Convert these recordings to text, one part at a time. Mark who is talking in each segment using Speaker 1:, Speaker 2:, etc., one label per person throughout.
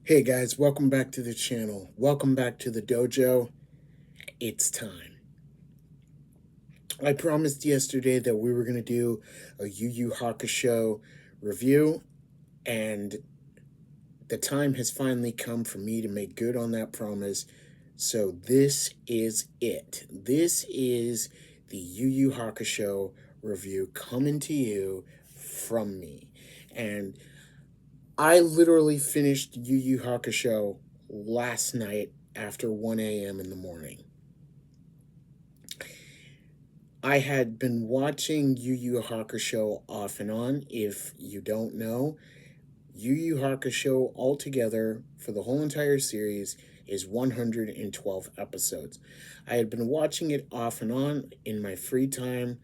Speaker 1: Hey guys, welcome back to the channel. Welcome back to the dojo. It's time. I promised yesterday that we were going to do a Yu Yu Hakusho review, and the time has finally come for me to make good on that promise. So this is it. This is the Yu Yu Hakusho review coming to you from me. And I literally finished Yu Yu Hakusho last night after 1 a.m. in the morning. I had been watching Yu Yu Hakusho off and on. If you don't know, Yu Yu Hakusho altogether for the whole entire series is 112 episodes. I had been watching it off and on in my free time,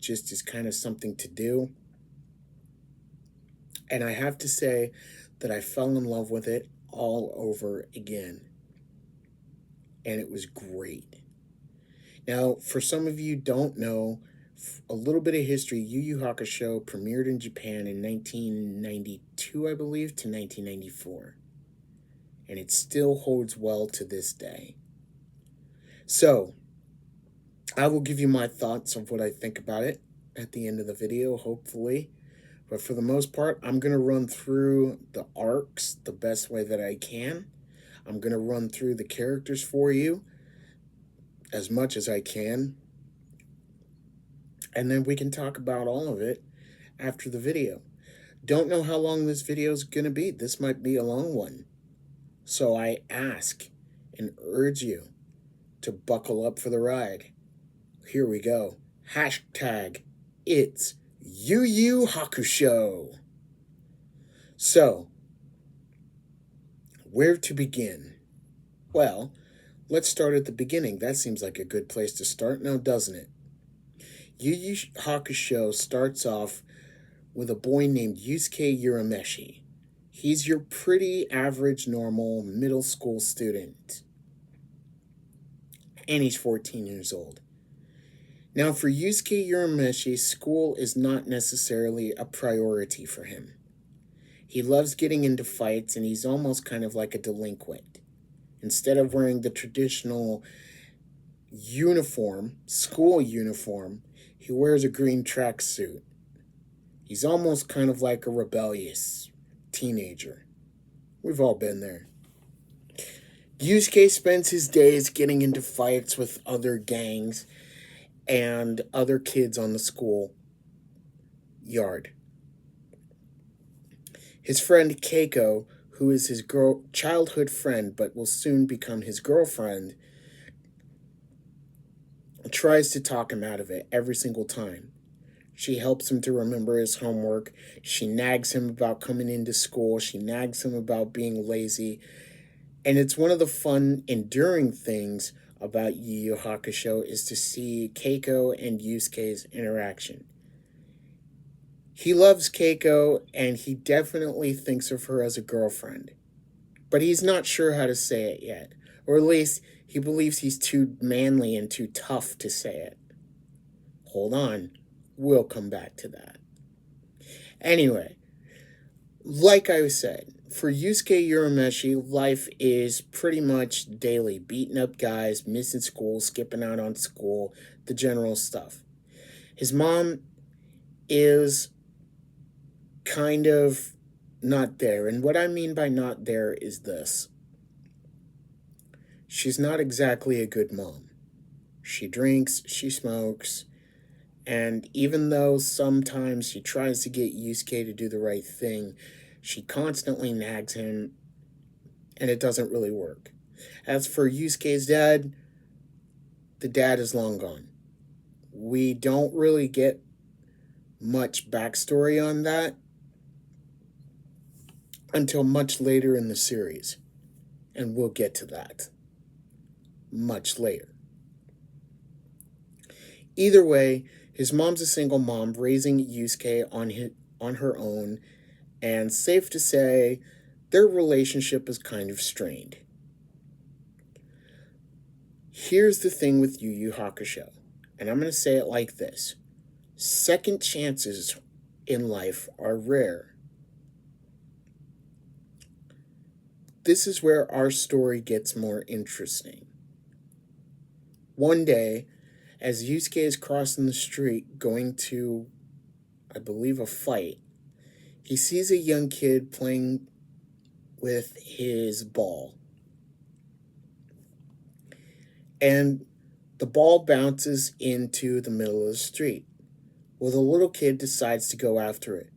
Speaker 1: just as kind of something to do. And I have to say that I fell in love with it all over again. And it was great. Now, for some of you don't know, a little bit of history, Yu Yu Hakusho premiered in Japan in 1992, I believe, to 1994. And it still holds well to this day. So, I will give you my thoughts of what I think about it at the end of the video, hopefully. But for the most part, I'm going to run through the arcs the best way that I can. I'm going to run through the characters for you as much as I can. And then we can talk about all of it after the video. Don't know how long this video is going to be. This might be a long one. So I ask and urge you to buckle up for the ride. Here we go. Hashtag it's Yu Yu Hakusho. So, where to begin? Well, let's start at the beginning. That seems like a good place to start now, doesn't it? Yu Yu Hakusho starts off with a boy named Yusuke Urameshi. He's your pretty average, normal middle school student. And he's 14 years old. Now, for Yusuke Urameshi, school is not necessarily a priority for him. He loves getting into fights, and he's almost kind of like a delinquent. Instead of wearing the traditional uniform, school uniform, he wears a green tracksuit. He's almost kind of like a rebellious teenager. We've all been there. Yusuke spends his days getting into fights with other gangs and other kids on the school yard. His friend Keiko, who is his childhood friend but will soon become his girlfriend, tries to talk him out of it every single time. She helps him to remember his homework. She nags him about coming into school. She nags him about being lazy. And it's one of the fun, enduring things about Yu Yu Hakusho is to see Keiko and Yusuke's interaction. He loves Keiko, and he definitely thinks of her as a girlfriend. But he's not sure how to say it yet. Or at least, he believes he's too manly and too tough to say it. Hold on. We'll come back to that. Anyway, like I said, for Yusuke Urameshi, life is pretty much daily. Beating up guys, missing school, skipping out on school, the general stuff. His mom is kind of not there. And what I mean by not there is this. She's not exactly a good mom. She drinks, she smokes, and even though sometimes she tries to get Yusuke to do the right thing, she constantly nags him, and it doesn't really work. As for Yusuke's dad, the dad is long gone. We don't really get much backstory on that until much later in the series, and we'll get to that much later. Either way, his mom's a single mom raising Yusuke on her own, and safe to say, their relationship is kind of strained. Here's the thing with Yu Yu Hakusho, and I'm going to say it like this. Second chances in life are rare. this is where our story gets more interesting. One day, as Yusuke is crossing the street going to, I believe, a fight, he sees a young kid playing with his ball. And the ball bounces into the middle of the street. Well, the little kid decides to go after it.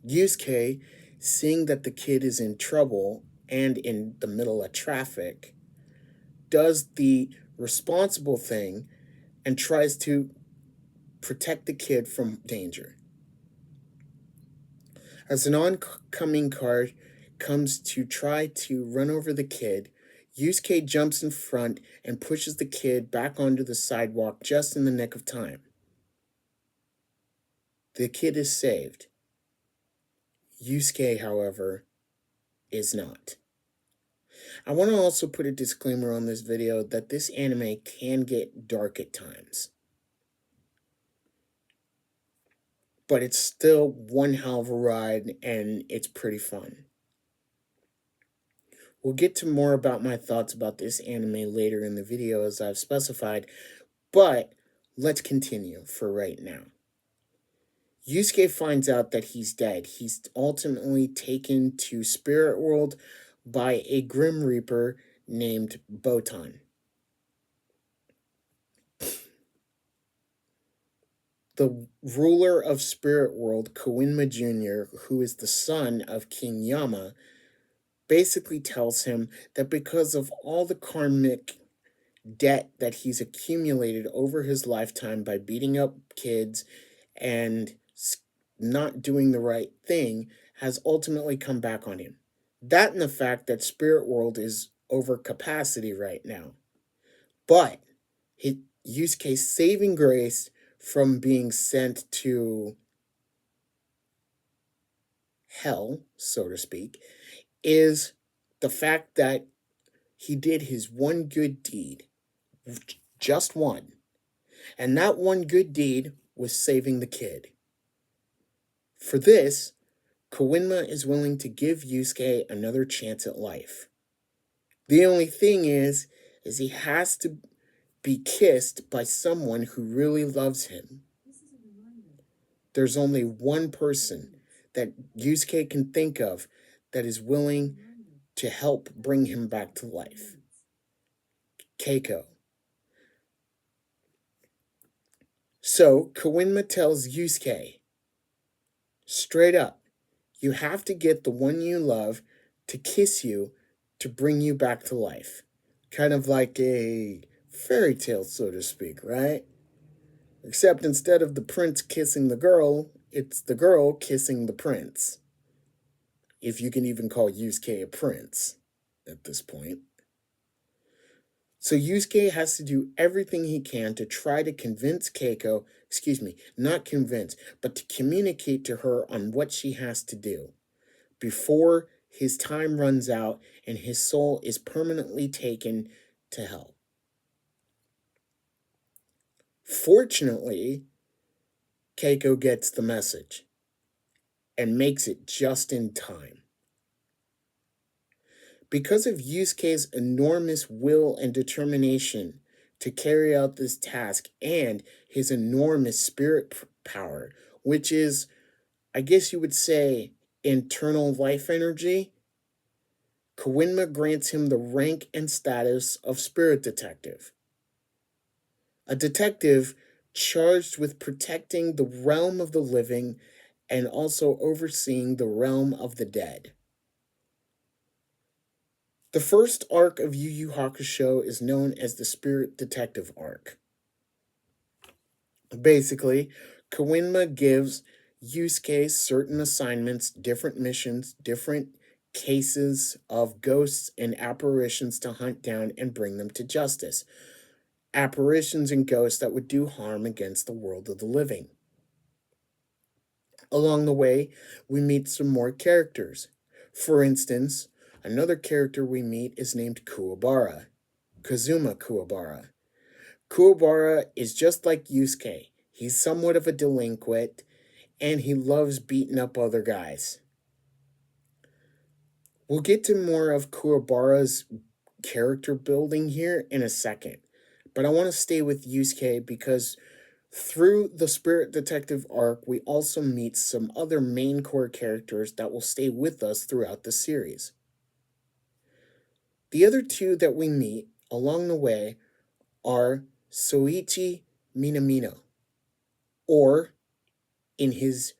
Speaker 1: Yusuke, seeing that the kid is in trouble and in the middle of traffic, does the responsible thing and tries to protect the kid from danger. As an oncoming car comes to try to run over the kid, Yusuke jumps in front and pushes the kid back onto the sidewalk just in the nick of time. The kid is saved. Yusuke, however, is not. I want to also put a disclaimer on this video that this anime can get dark at times. But it's still one hell of a ride, and it's pretty fun. We'll get to more about my thoughts about this anime later in the video as I've specified, but let's continue for right now. Yusuke finds out that he's dead. He's ultimately taken to Spirit World by a Grim Reaper named Botan. The ruler of Spirit World, Koenma Jr., who is the son of King Yama, basically tells him that because of all the karmic debt that he's accumulated over his lifetime by beating up kids and not doing the right thing has ultimately come back on him. That and the fact that Spirit World is over capacity right now. But Yusuke's saving grace from being sent to hell, so to speak, is the fact that he did his one good deed. Just one. And that one good deed was saving the kid. For this, Koenma is willing to give Yusuke another chance at life. The only thing is he has to be kissed by someone who really loves him. There's only one person that Yusuke can think of that is willing to help bring him back to life. Keiko. So, Koenma tells Yusuke, straight up, you have to get the one you love to kiss you to bring you back to life. Kind of like a fairy tale, so to speak, right? Except instead of the prince kissing the girl, it's the girl kissing the prince. If you can even call Yusuke a prince at this point. So Yusuke has to do everything he can to try to convince Keiko, not convince, but to communicate to her on what she has to do before his time runs out and his soul is permanently taken to hell. Fortunately, Keiko gets the message and makes it just in time. Because of Yusuke's enormous will and determination to carry out this task and his enormous spirit power, which is, I guess you would say, internal life energy, Koenma grants him the rank and status of spirit detective. A detective charged with protecting the realm of the living and also overseeing the realm of the dead. The first arc of Yu Yu Hakusho is known as the Spirit Detective arc. Basically, Koenma gives Yusuke certain assignments, different missions, different cases of ghosts and apparitions to hunt down and bring them to justice. Apparitions and ghosts that would do harm against the world of the living. Along the way, we meet some more characters. For instance, another character we meet is named Kuwabara, Kazuma Kuwabara. Kuwabara is just like Yusuke. He's somewhat of a delinquent, and he loves beating up other guys. We'll get to more of Kuwabara's character building here in a second, but I want to stay with Yusuke because through the Spirit Detective arc, we also meet some other main core characters that will stay with us throughout the series. The other two that we meet along the way are Soichi Minamino, or in his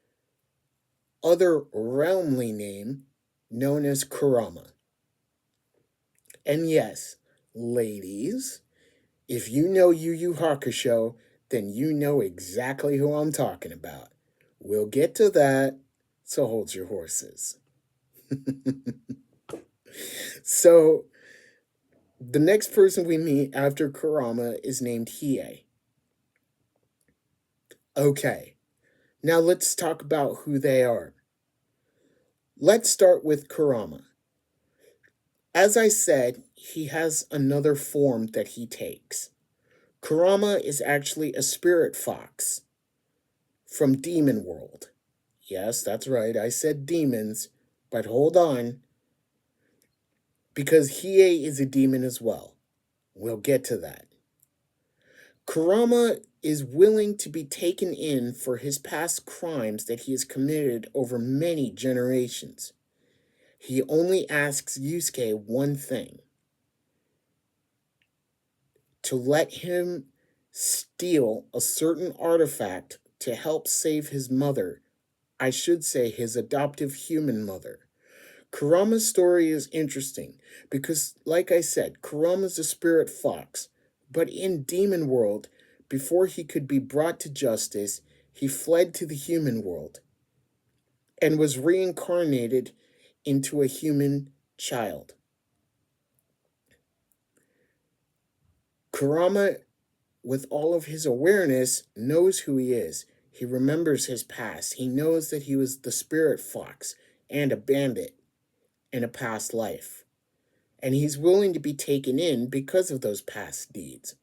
Speaker 1: other realmly name, known as Kurama. And yes, ladies, if you know Yu Yu Hakusho, then you know exactly who I'm talking about. We'll get to that, so hold your horses. So, the next person we meet after Kurama is named Hiei. Okay, now let's talk about who they are. Let's start with Kurama. As I said, he has another form that he takes. Kurama is actually a spirit fox from Demon World. Yes, that's right, I said demons, but hold on, because Hiei is a demon as well. We'll get to that. Kurama is willing to be taken in for his past crimes that he has committed over many generations. He only asks Yusuke one thing: to let him steal a certain artifact to help save his mother. I should say his adoptive human mother. Kurama's story is interesting because, like I said, Kurama's a spirit fox, but in Demon World, before he could be brought to justice, he fled to the human world and was reincarnated into a human child. Kurama, with all of his awareness, knows who he is. He remembers his past. He knows that he was the spirit fox and a bandit in a past life. And he's willing to be taken in because of those past deeds.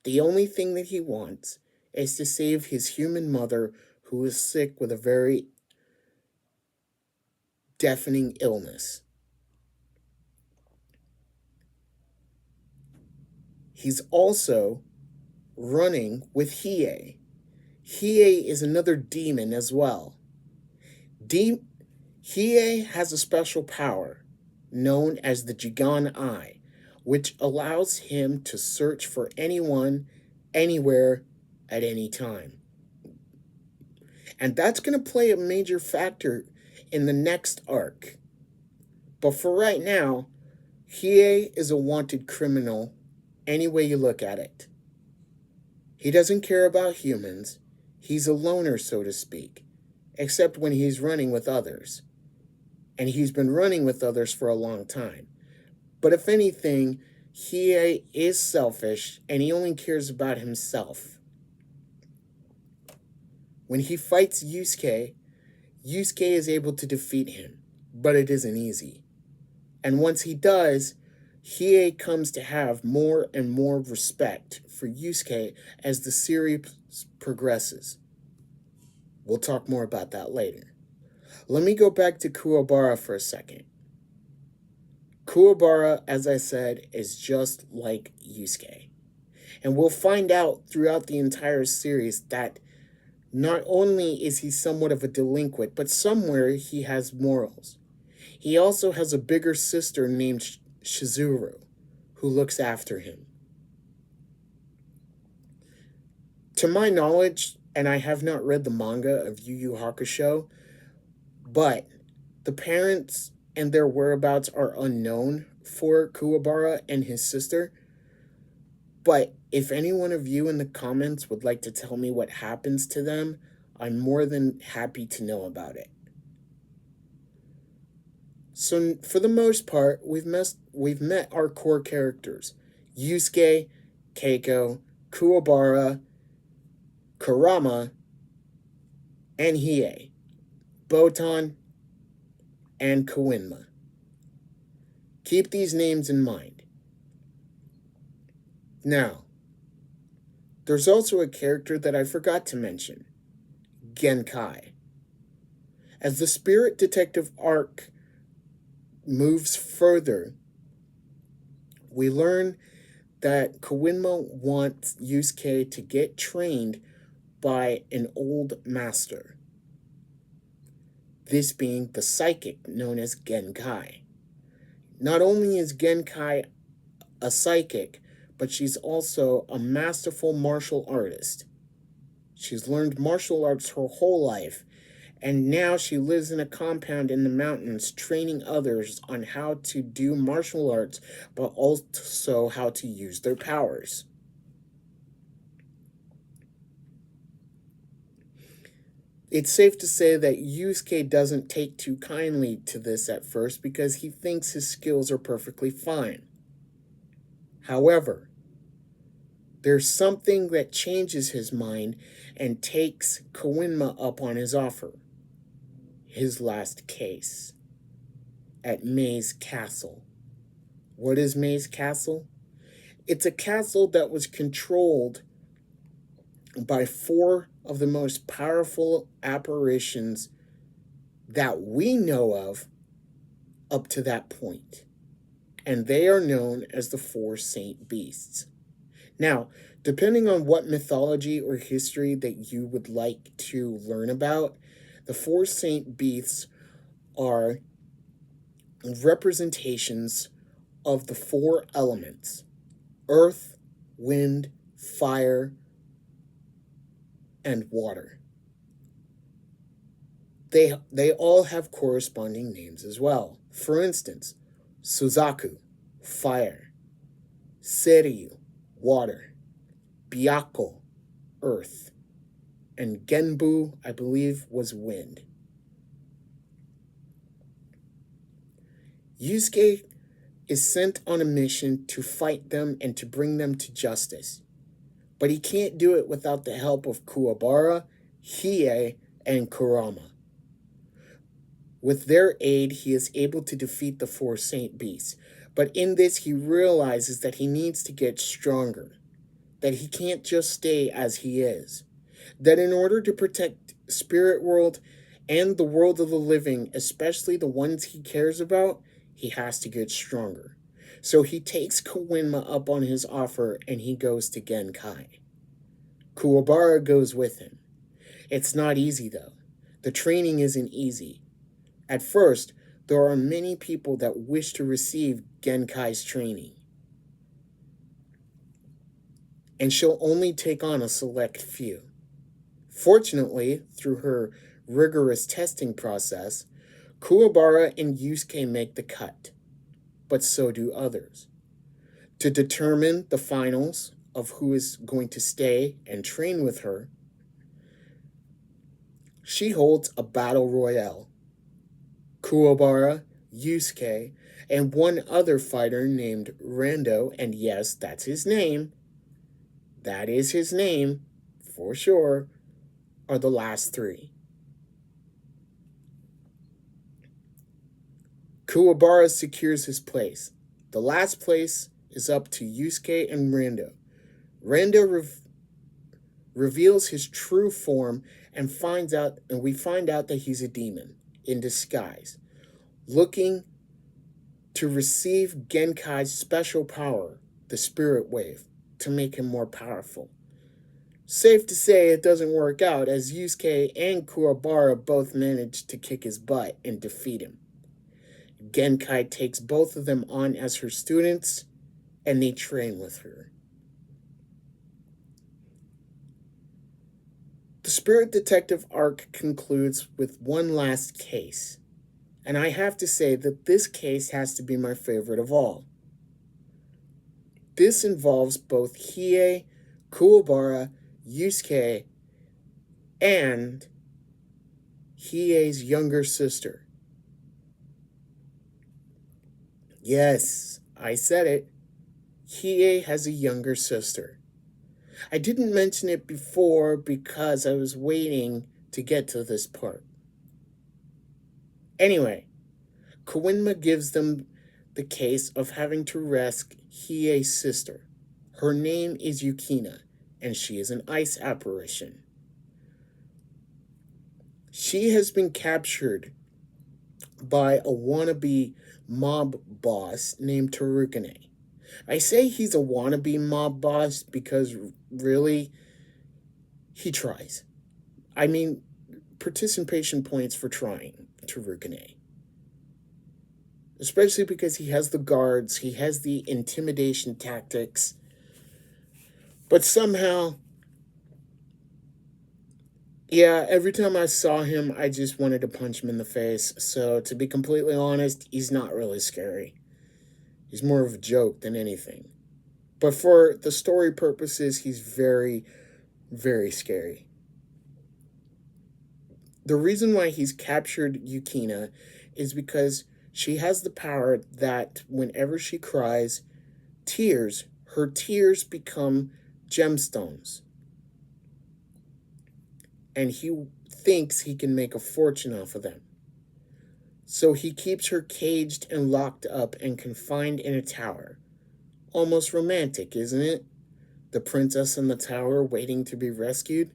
Speaker 1: The only thing that he wants is to save his human mother, who is sick with a very deafening illness. He's also running with Hiei. Hiei is another demon as well. Hiei has a special power known as the Jigan Eye, which allows him to search for anyone, anywhere, at any time. And that's going to play a major factor in the next arc. But for right now, Hiei is a wanted criminal any way you look at it. He doesn't care about humans. He's a loner, so to speak, except when he's running with others. And he's been running with others for a long time. But if anything, Hiei is selfish and he only cares about himself. When he fights Yusuke, Yusuke is able to defeat him, but it isn't easy. And once he does, Hiei comes to have more and more respect for Yusuke as the series progresses. We'll talk more about that later. Let me go back to Kuwabara for a second. Kuwabara, as I said, is just like Yusuke. And we'll find out throughout the entire series that not only is he somewhat of a delinquent, but somewhere he has morals. He also has a bigger sister named Shizuru, who looks after him. To my knowledge, and I have not read the manga of Yu Yu Hakusho, but the parents and their whereabouts are unknown for Kuwabara and his sister. But if any one of you in the comments would like to tell me what happens to them, I'm more than happy to know about it. So for the most part, we've met our core characters: Yusuke, Keiko, Kuwabara, Kurama, and Hiei, Botan, and Koenma. Keep these names in mind. Now, there's also a character that I forgot to mention: Genkai. As the Spirit Detective arc moves further, we learn that Koenma wants Yusuke to get trained by an old master, this being the psychic known as Genkai. Not only is Genkai a psychic, but she's also a masterful martial artist. She's learned martial arts her whole life, and now she lives in a compound in the mountains training others on how to do martial arts, but also how to use their powers. It's safe to say that Yusuke doesn't take too kindly to this at first because he thinks his skills are perfectly fine. However, there's something that changes his mind and takes Koenma up on his offer. His last case at May's Castle. What is May's Castle? It's a castle that was controlled by 4 of the most powerful apparitions that we know of up to that point. And they are known as the 4 Saint Beasts. Now, depending on what mythology or history that you would like to learn about, the 4 Saint Beasts are representations of the 4 elements: earth, wind, fire, and water. They all have corresponding names as well. For instance, Suzaku, fire; Seiryu, water; Byakko, earth; and Genbu, I believe, was wind. Yusuke is sent on a mission to fight them and to bring them to justice. But he can't do it without the help of Kuwabara, Hiei, and Kurama. With their aid, he is able to defeat the 4 Saint Beasts. But in this, he realizes that he needs to get stronger, that he can't just stay as he is, that in order to protect Spirit World and the world of the living, especially the ones he cares about, he has to get stronger. So he takes Koenma up on his offer and he goes to Genkai. Kuwabara goes with him. It's not easy though. The training isn't easy. At first, there are many people that wish to receive Genkai's training, and she'll only take on a select few. Fortunately, through her rigorous testing process, Kuwabara and Yusuke make the cut, but so do others. To determine the finals of who is going to stay and train with her, she holds a battle royale. Kuwabara, Yusuke, and one other fighter named Rando, and yes, that's his name, that is his name, for sure, are the last 3. Kuwabara secures his place. The last place is up to Yusuke and Rando. Rando reveals his true form and we find out that he's a demon in disguise, looking to receive Genkai's special power, the Spirit Wave, to make him more powerful. Safe to say it doesn't work out, as Yusuke and Kuwabara both manage to kick his butt and defeat him. Genkai takes both of them on as her students, and they train with her. The Spirit Detective arc concludes with one last case, and I have to say that this case has to be my favorite of all. This involves both Hiei, Kuwabara, Yusuke, and Hiei's younger sister. Yes, I said it. Hiei has a younger sister. I didn't mention it before because I was waiting to get to this part. Anyway, Koenma gives them the case of having to rescue Hiei's sister. Her name is Yukina, and she is an ice apparition. She has been captured by a wannabe mob boss named Tarukane. I say he's a wannabe mob boss because really, he tries. I mean, participation points for trying Tarukane. Especially because he has the guards, he has the intimidation tactics, but somehow, yeah, every time I saw him, I just wanted to punch him in the face. So, to be completely honest, he's not really scary. He's more of a joke than anything. But for the story purposes, he's very, very scary. The reason why he's captured Yukina is because she has the power that whenever she cries, her tears become gemstones. And he thinks he can make a fortune off of them. So he keeps her caged and locked up and confined in a tower. Almost romantic, isn't it? The princess in the tower waiting to be rescued.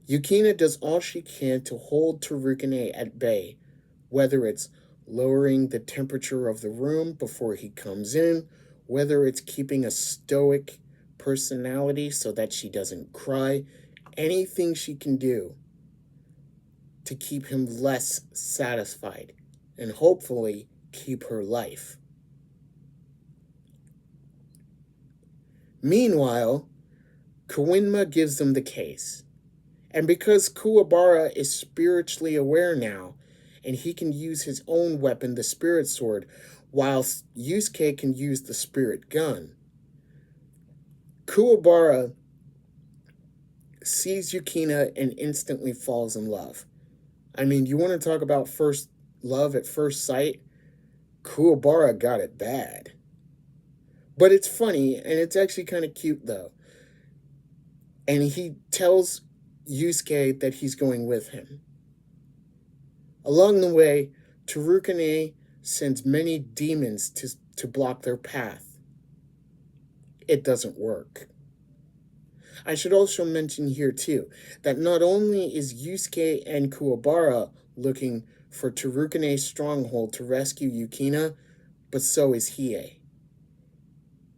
Speaker 1: Yukina does all she can to hold Tarukane at bay, whether it's lowering the temperature of the room before he comes in, whether it's keeping a stoic personality so that she doesn't cry, anything she can do to keep him less satisfied and hopefully keep her life. Meanwhile, Kawinma gives them the case. And because Kuwabara is spiritually aware now, and he can use his own weapon, the spirit sword, whilst Yusuke can use the spirit gun, Kuwabara sees Yukina and instantly falls in love. I mean, you want to talk about first love at first sight? Kuwabara got it bad. But it's funny, and it's actually kind of cute, though. And he tells Yusuke that he's going with him. Along the way, Tarukane sends many demons to block their path. It doesn't work. I should also mention here, too, that not only is Yusuke and Kuwabara looking for Tarukane's stronghold to rescue Yukina, but so is Hiei.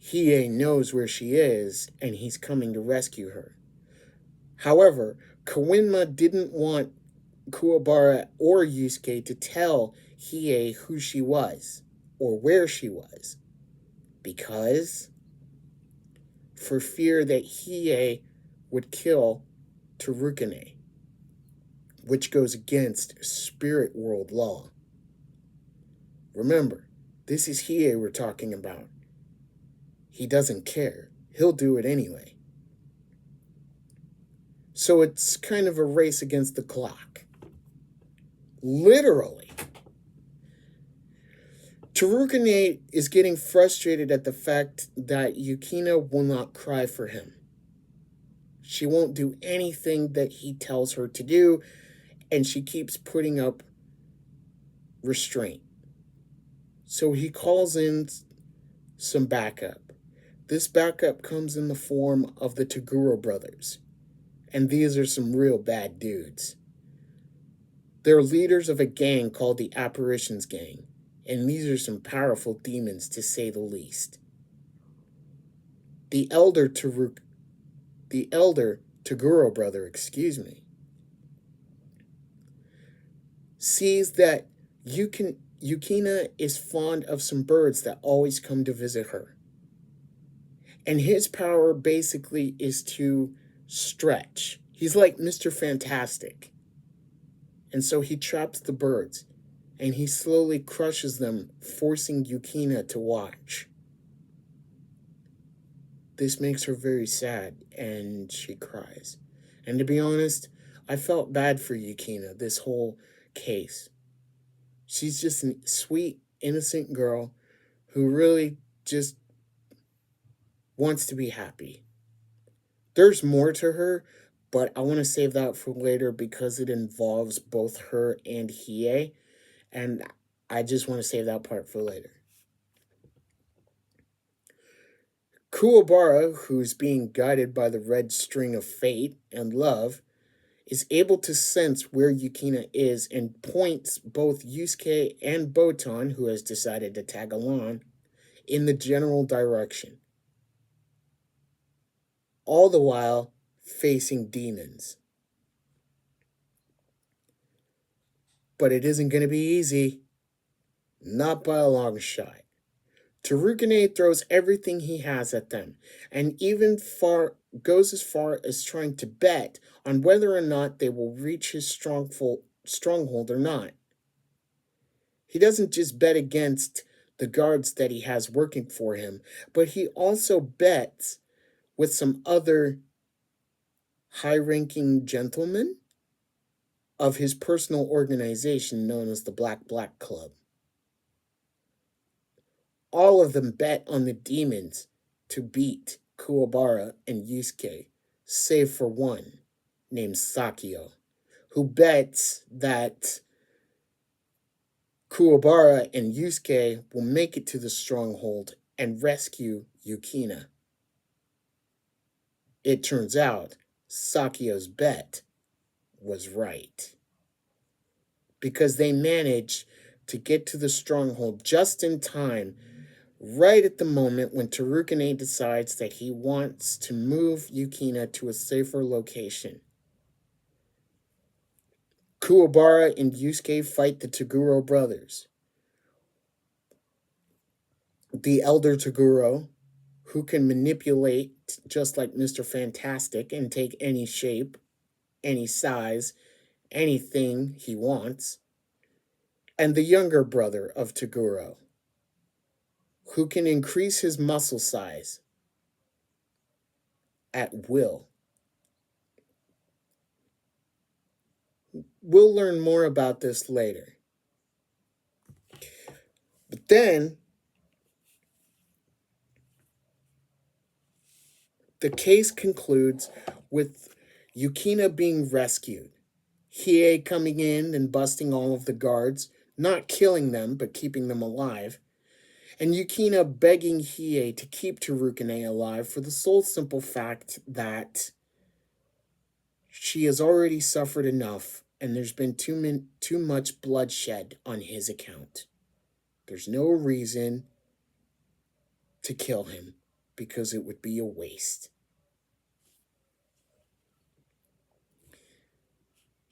Speaker 1: Hiei knows where she is, and he's coming to rescue her. However, Kawinma didn't want Kuwabara or Yusuke to tell Hiei who she was or where she was, because for fear that Hiei would kill Tarukane, which goes against spirit world law. Remember, this is Hiei we're talking about. He doesn't care. He'll do it anyway. So it's kind of a race against the clock. Literally. Tarukane is getting frustrated at the fact that Yukina will not cry for him. She won't do anything that he tells her to do, and she keeps putting up restraint. So he calls in some backup. This backup comes in the form of the Toguro brothers, and these are some real bad dudes. They're leaders of a gang called the Apparitions Gang, and these are some powerful demons to say the least. The elder Toguro brother, sees that Yukina is fond of some birds that always come to visit her. And his power basically is to stretch. He's like Mr. Fantastic. And so he traps the birds, and he slowly crushes them, forcing Yukina to watch. This makes her very sad, and she cries. And to be honest, I felt bad for Yukina this whole case. She's just a sweet, innocent girl who really just wants to be happy. There's more to her, but I want to save that for later because it involves both her and Hiei, and I just want to save that part for later. Kuwabara, who's being guided by the red string of fate and love, is able to sense where Yukina is and points both Yusuke and Botan, who has decided to tag along, in the general direction, all the while facing demons. But it isn't going to be easy, not by a long shot. Tarukane throws everything he has at them, and even goes as far as trying to bet on whether or not they will reach his stronghold or not. He doesn't just bet against the guards that he has working for him, but he also bets with some other high-ranking gentlemen of his personal organization known as the Black Club. All of them bet on the demons to beat Kuwabara and Yusuke, save for one named Sakio, who bets that Kuwabara and Yusuke will make it to the stronghold and rescue Yukina. It turns out Sakio's bet was right, because they manage to get to the stronghold just in time, right at the moment when Tarukane decides that he wants to move Yukina to a safer location. Kuwabara and Yusuke fight the Toguro brothers. The elder Toguro, who can manipulate just like Mr. Fantastic and take any shape, any size, anything he wants. And the younger brother of Toguro, who can increase his muscle size at will. We'll learn more about this later. But then, the case concludes with Yukina being rescued, Hiei coming in and busting all of the guards, not killing them, but keeping them alive, and Yukina begging Hiei to keep Tarukane alive for the sole simple fact that she has already suffered enough and there's been too much bloodshed on his account. There's no reason to kill him because it would be a waste.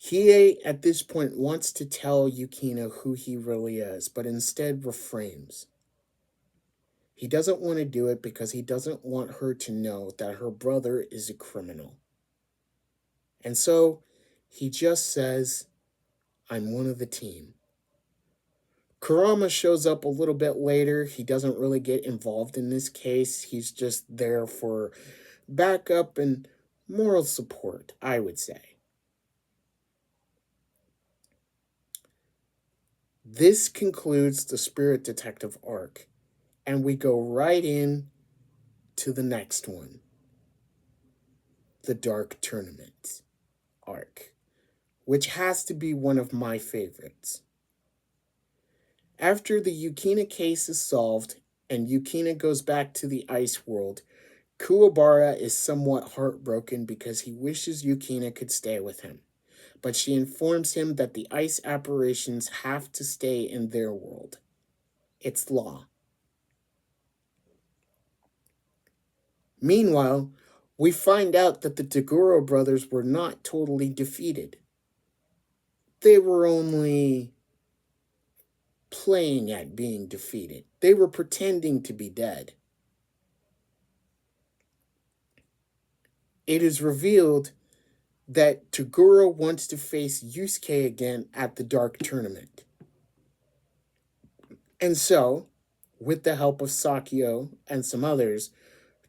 Speaker 1: Hiei at this point wants to tell Yukina who he really is, but instead refrains. He doesn't want to do it because he doesn't want her to know that her brother is a criminal. And so he just says, "I'm one of the team." Kurama shows up a little bit later. He doesn't really get involved in this case. He's just there for backup and moral support, I would say. This concludes the Spirit Detective arc, and we go right in to the next one, the Dark Tournament arc, which has to be one of my favorites. After the Yukina case is solved and Yukina goes back to the ice world, Kuwabara is somewhat heartbroken because he wishes Yukina could stay with him, but she informs him that the ice apparitions have to stay in their world. It's law. Meanwhile, we find out that the Toguro brothers were not totally defeated. They were only playing at being defeated. They were pretending to be dead. It is revealed that Toguro wants to face Yusuke again at the Dark Tournament. And so, with the help of Sakio and some others,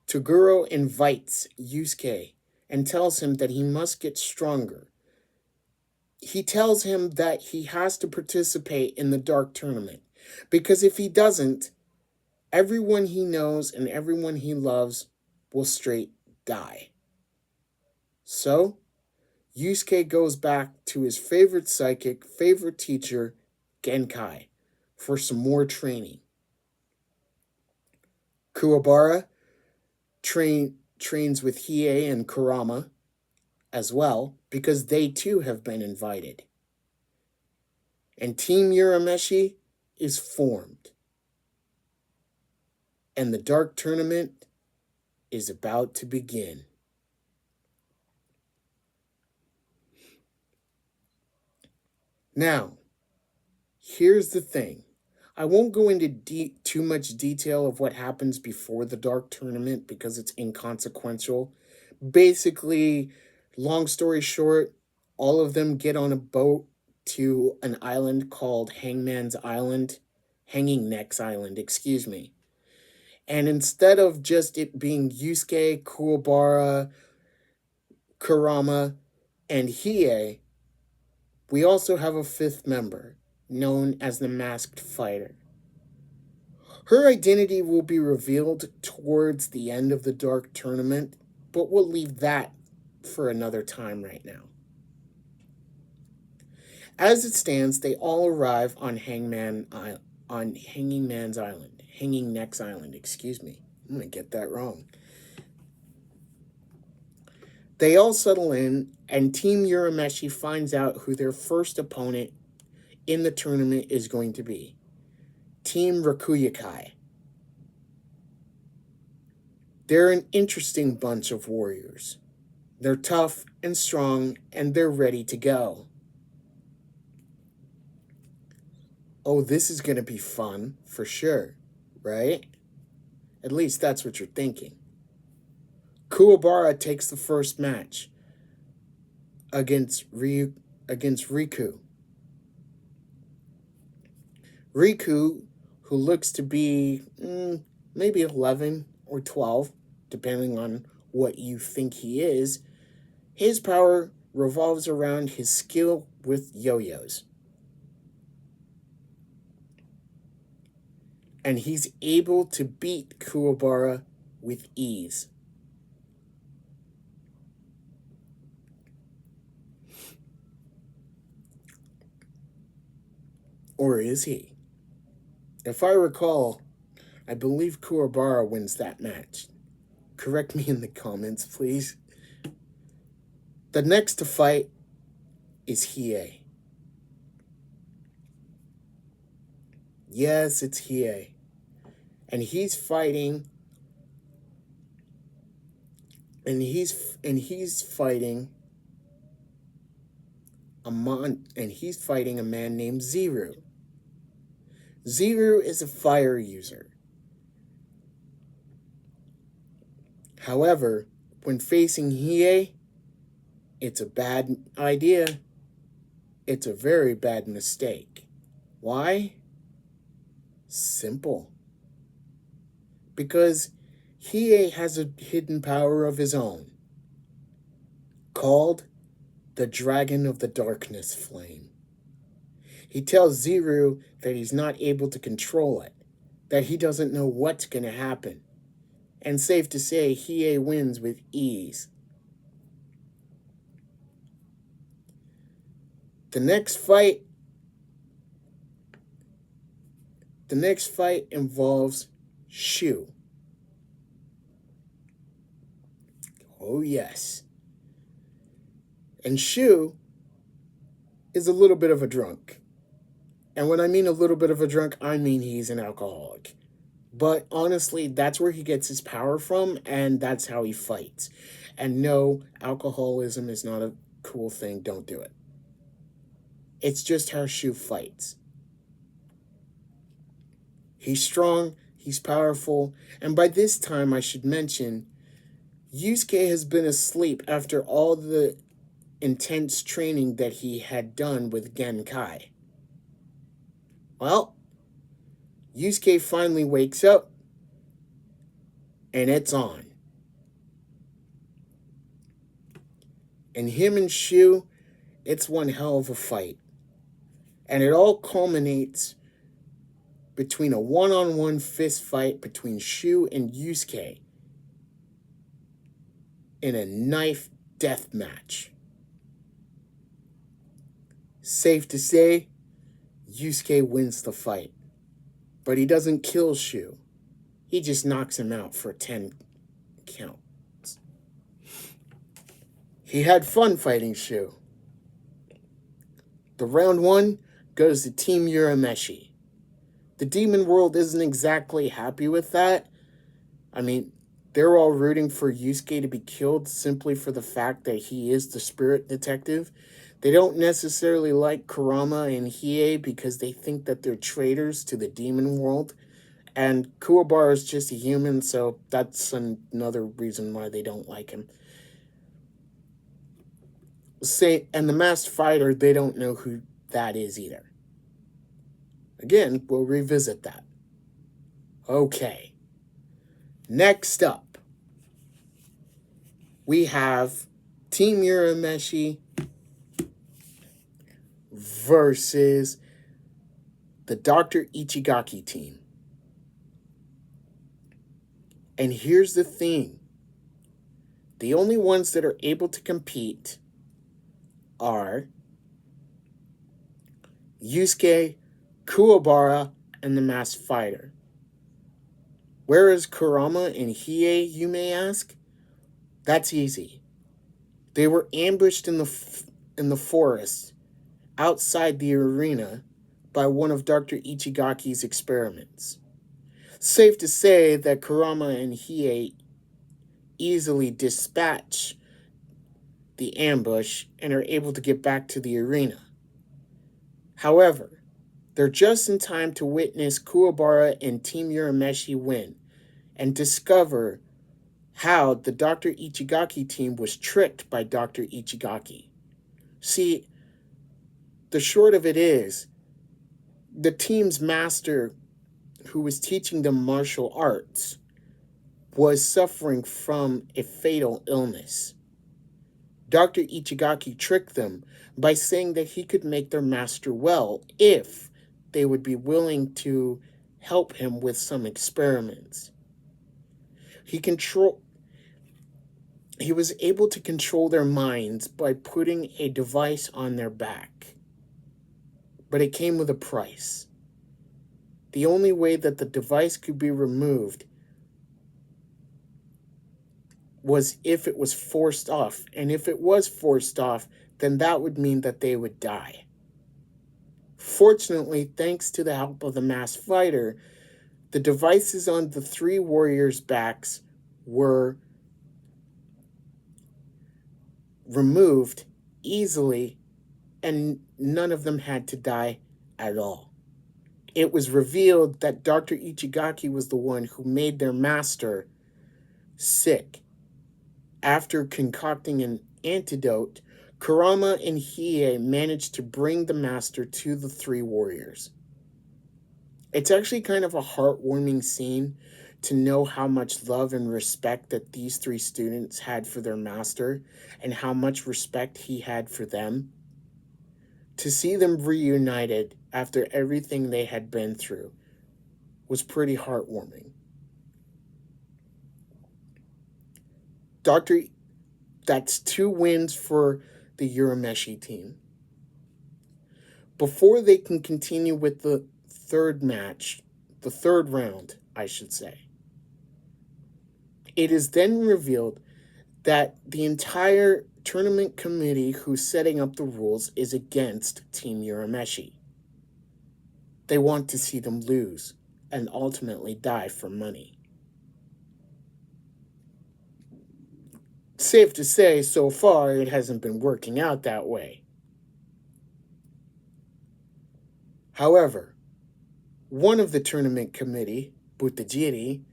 Speaker 1: Toguro invites Yusuke and tells him that he must get stronger. He tells him that he has to participate in the Dark Tournament, because if he doesn't, everyone he knows and everyone he loves will straight die. So, Yusuke goes back to his favorite psychic, favorite teacher, Genkai, for some more training. Kuwabara trains with Hiei and Kurama, as well, because they too have been invited. And Team Urameshi is formed. And the Dark Tournament is about to begin. Now, here's the thing. I won't go into too much detail of what happens before the Dark Tournament because it's inconsequential. Basically, long story short, all of them get on a boat to an island called Hanging Neck's Island, excuse me. And instead of just it being Yusuke, Kuwabara, Kurama, and Hiei, we also have a fifth member, known as the Masked Fighter. Her identity will be revealed towards the end of the Dark Tournament, but we'll leave that for another time right now. As it stands, they all arrive on Hanging Neck's Island, excuse me. I'm going to get that wrong. They all settle in, and Team Urameshi finds out who their first opponent in the tournament is going to be. Team Rakuyakai. They're an interesting bunch of warriors. They're tough and strong, and they're ready to go. Oh, this is going to be fun, for sure, right? At least that's what you're thinking. Kuwabara takes the first match against Riku. Riku, who looks to be maybe 11 or 12, depending on what you think he is, his power revolves around his skill with yo-yos. And he's able to beat Kuwabara with ease. Or is he? If I recall, I believe Kuwabara wins that match. Correct me in the comments, please. The next to fight is Hiei. Yes, it's Hiei. And he's fighting a man named Ziru. Ziru is a fire user. However, when facing Hiei, it's a bad idea. It's a very bad mistake. Why? Simple. Because Hiei has a hidden power of his own, called the Dragon of the Darkness Flame. He tells Ziru that he's not able to control it, that he doesn't know what's going to happen. And safe to say, Hiei wins with ease. The next fight involves Shu. Oh yes. And Shu is a little bit of a drunk. And when I mean a little bit of a drunk, I mean he's an alcoholic. But honestly, that's where he gets his power from, and that's how he fights. And no, alcoholism is not a cool thing. Don't do it. It's just how Shu fights. He's strong, he's powerful, and by this time I should mention, Yusuke has been asleep after all the intense training that he had done with Genkai. Well, Yusuke finally wakes up, and it's on. And him and Shu, it's one hell of a fight. And it all culminates between a one-on-one fist fight between Shu and Yusuke in a knife death match. Safe to say, Yusuke wins the fight. But he doesn't kill Shu. He just knocks him out for 10 counts. He had fun fighting Shu. The round one goes to Team Urameshi. The demon world isn't exactly happy with that. I mean, they're all rooting for Yusuke to be killed simply for the fact that he is the spirit detective. They don't necessarily like Kurama and Hiei because they think that they're traitors to the demon world. And Kuwabara is just a human, so that's another reason why they don't like him. And the masked fighter, they don't know who that is either. Again, we'll revisit that. Okay. Next up, we have Team Urameshi versus the Dr. Ichigaki team. And here's the thing. The only ones that are able to compete are Yusuke, Kuwabara, and the Masked Fighter. Where is Kurama and Hiei, you may ask? That's easy. They were ambushed in the forest outside the arena by one of Dr. Ichigaki's experiments. Safe to say that Kurama and Hiei easily dispatch the ambush and are able to get back to the arena. However, they're just in time to witness Kuwabara and Team Urameshi win and discover how the Dr. Ichigaki team was tricked by Dr. Ichigaki. See, the short of it is, the team's master, who was teaching them martial arts, was suffering from a fatal illness. Dr. Ichigaki tricked them by saying that he could make their master well if they would be willing to help him with some experiments. He was able to control their minds by putting a device on their back. But it came with a price. The only way that the device could be removed was if it was forced off. And if it was forced off, then that would mean that they would die. Fortunately, thanks to the help of the masked fighter, the devices on the three warriors' backs were removed easily, and none of them had to die at all. It was revealed that Dr. Ichigaki was the one who made their master sick. After concocting an antidote, Kurama and Hiei managed to bring the master to the three warriors. It's actually kind of a heartwarming scene to know how much love and respect that these three students had for their master and how much respect he had for them. To see them reunited after everything they had been through was pretty heartwarming. That's 2 wins for the Urameshi team. Before they can continue with the third round, I should say, it is then revealed that the entire tournament committee who's setting up the rules is against Team Urameshi. They want to see them lose and ultimately die for money. Safe to say, so far, it hasn't been working out that way. However, one of the tournament committee, Butajiri,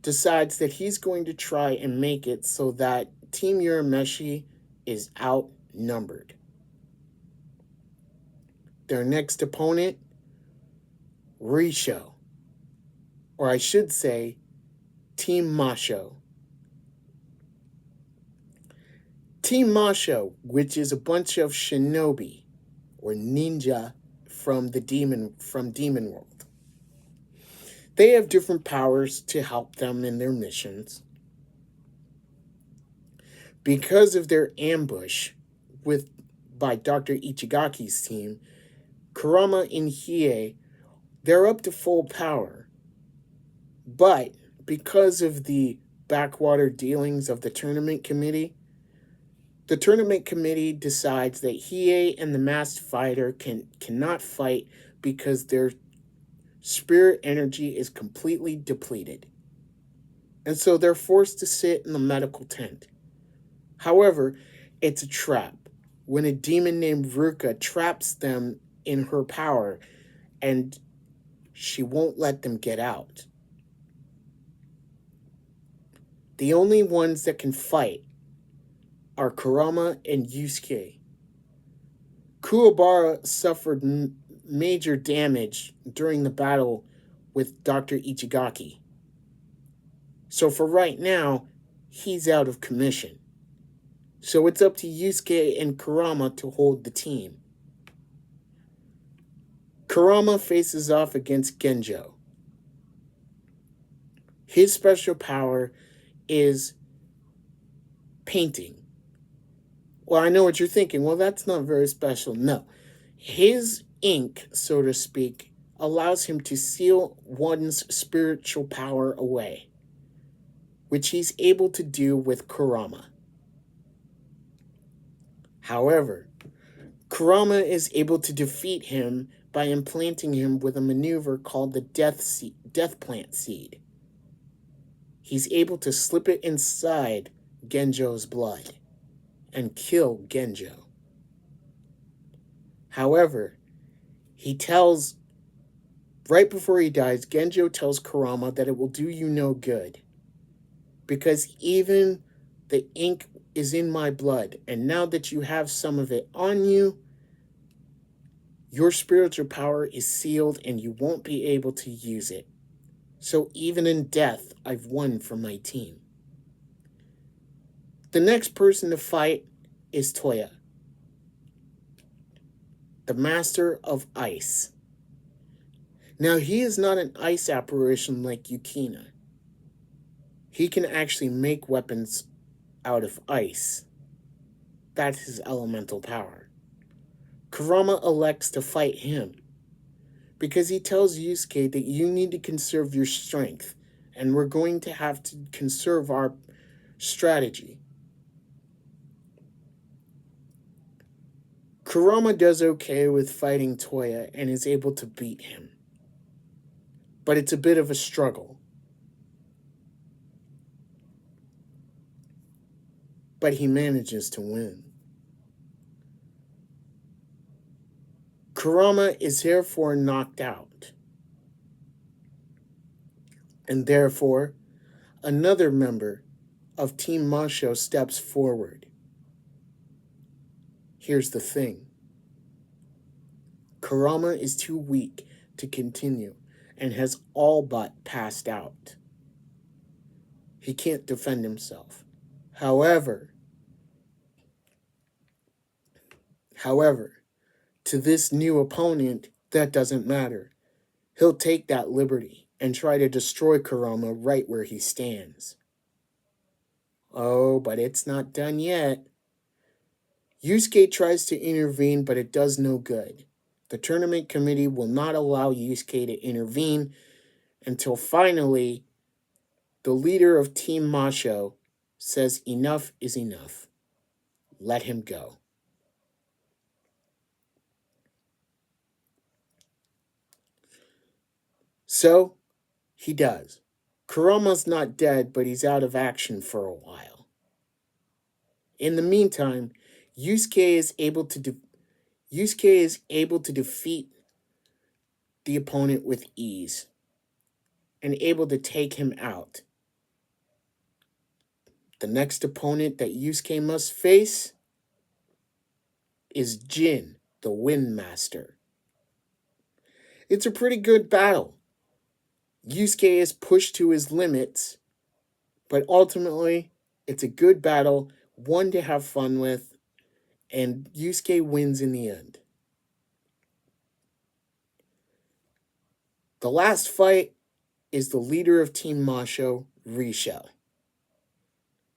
Speaker 1: decides that he's going to try and make it so that Team Urameshi is outnumbered. Their next opponent, Risho, or I should say, Team Masho. Team Masho, which is a bunch of shinobi or ninja from Demon World. They have different powers to help them in their missions. Because of their ambush by Dr. Ichigaki's team, Kurama and Hiei, they're up to full power. But because of the backwater dealings of the tournament committee, The tournament committee decides that Hiei and the masked fighter cannot fight because their spirit energy is completely depleted. And so they're forced to sit in the medical tent. However, it's a trap. When a demon named Ruka traps them in her power, and she won't let them get out. The only ones that can fight are Kurama and Yusuke. Kuwabara suffered major damage during the battle with Dr. Ichigaki. So for right now, he's out of commission. So it's up to Yusuke and Kurama to hold the team. Kurama faces off against Genjo. His special power is painting. Well, I know what you're thinking. Well, that's not very special. No. His ink, so to speak, allows him to seal one's spiritual power away, which he's able to do with Kurama. However, Kurama is able to defeat him by implanting him with a maneuver called the death plant seed. He's able to slip it inside Genjo's blood and kill Genjo. However, right before he dies, Genjo tells Kurama that it will do you no good because even the ink is in my blood, and now that you have some of it on you, your spiritual power is sealed and you won't be able to use it. So even in death, I've won for my team. The next person to fight is Toya, the master of ice. Now, he is not an ice apparition like Yukina. He can actually make weapons out of ice. That's his elemental power. Kurama elects to fight him because he tells Yusuke that you need to conserve your strength, and we're going to have to conserve our strategy. Kurama does okay with fighting Toya and is able to beat him. But it's a bit of a struggle. But he manages to win. Kurama is therefore knocked out. And therefore, another member of Team Masho steps forward. Here's the thing. Kurama is too weak to continue and has all but passed out. He can't defend himself. However, to this new opponent, that doesn't matter. He'll take that liberty and try to destroy Kurama right where he stands. Oh, but it's not done yet. Yusuke tries to intervene, but it does no good. The tournament committee will not allow Yusuke to intervene until finally the leader of Team Masho says enough is enough. Let him go. So, he does. Kurama's not dead, but he's out of action for a while. In the meantime, Yusuke is able to defeat the opponent with ease and able to take him out. The next opponent that Yusuke must face is Jin, the Wind Master. It's a pretty good battle. Yusuke is pushed to his limits, but ultimately, it's a good battle, one to have fun with, and Yusuke wins in the end. The last fight is the leader of Team Masho, Risha.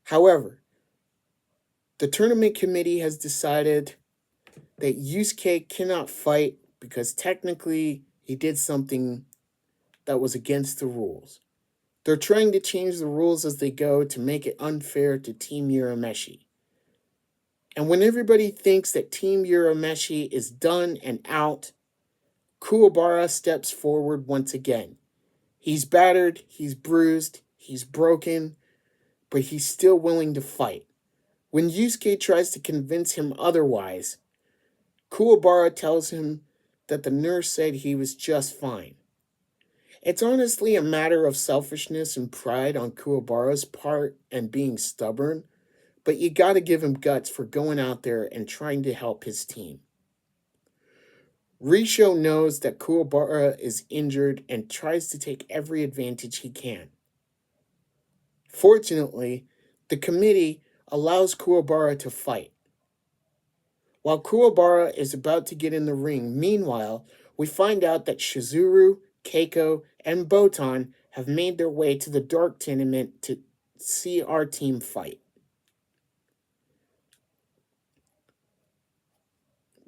Speaker 1: However, the tournament committee has decided that Yusuke cannot fight because technically he did something that was against the rules. They're trying to change the rules as they go to make it unfair to Team Urameshi. And when everybody thinks that Team Urameshi is done and out, Kuwabara steps forward once again. He's battered, he's bruised, he's broken, but he's still willing to fight. When Yusuke tries to convince him otherwise, Kuwabara tells him that the nurse said he was just fine. It's honestly a matter of selfishness and pride on Kuwabara's part and being stubborn, but you gotta give him guts for going out there and trying to help his team. Risho knows that Kuwabara is injured and tries to take every advantage he can. Fortunately, the committee allows Kuwabara to fight. While Kuwabara is about to get in the ring, meanwhile, we find out that Shizuru, Keiko, and Botan have made their way to the Dark Tournament to see our team fight.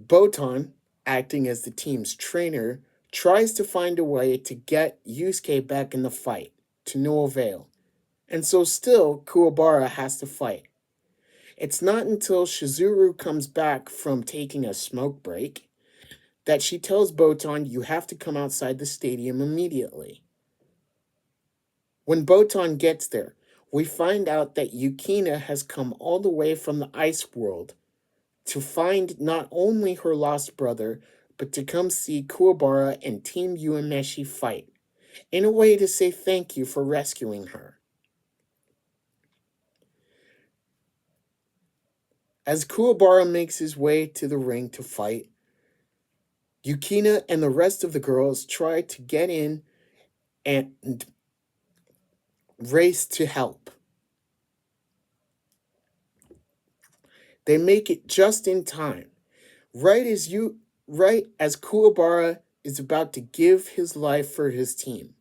Speaker 1: Botan, acting as the team's trainer, tries to find a way to get Yusuke back in the fight, to no avail. And so still, Kuwabara has to fight. It's not until Shizuru comes back from taking a smoke break that she tells Botan, you have to come outside the stadium immediately. When Botan gets there, we find out that Yukina has come all the way from the ice world to find not only her lost brother, but to come see Kuwabara and Team Urameshi fight, in a way to say thank you for rescuing her. As Kuwabara makes his way to the ring to fight, Yukina and the rest of the girls try to get in and race to help. They make it just in time, right as Kuwabara is about to give his life for his team.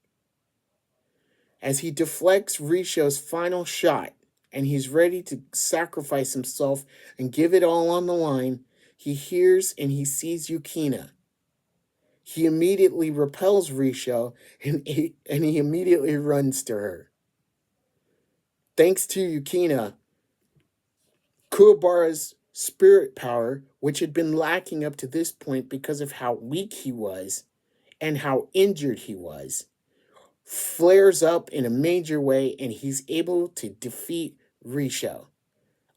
Speaker 1: As he deflects Risho's final shot and he's ready to sacrifice himself and give it all on the line, he hears and he sees Yukina. He immediately repels Risho and he immediately runs to her. Thanks to Yukina, Kuwabara's spirit power, which had been lacking up to this point because of how weak he was and how injured he was, flares up in a major way and he's able to defeat Risho.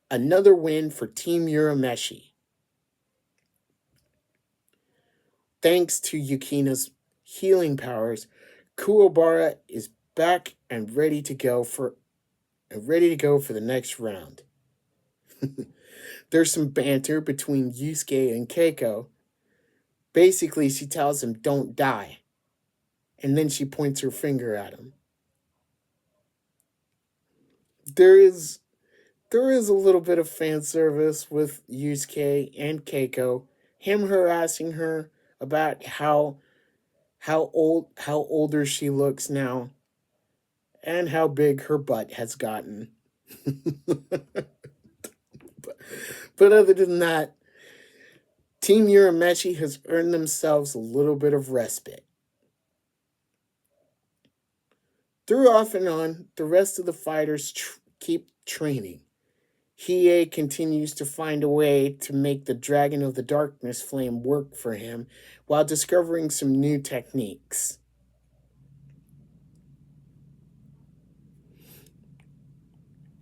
Speaker 1: Another win for Team Urameshi. Thanks to Yukina's healing powers, Kuwabara is back and ready to go for the next round. There's some banter between Yusuke and Keiko. Basically, she tells him, don't die. And then she points her finger at him. There is a little bit of fan service with Yusuke and Keiko. Him harassing her about how older she looks now and how big her butt has gotten. but other than that, Team Urameshi has earned themselves a little bit of respite. Through off and on, the rest of the fighters keep training. Hiei continues to find a way to make the Dragon of the Darkness flame work for him while discovering some new techniques.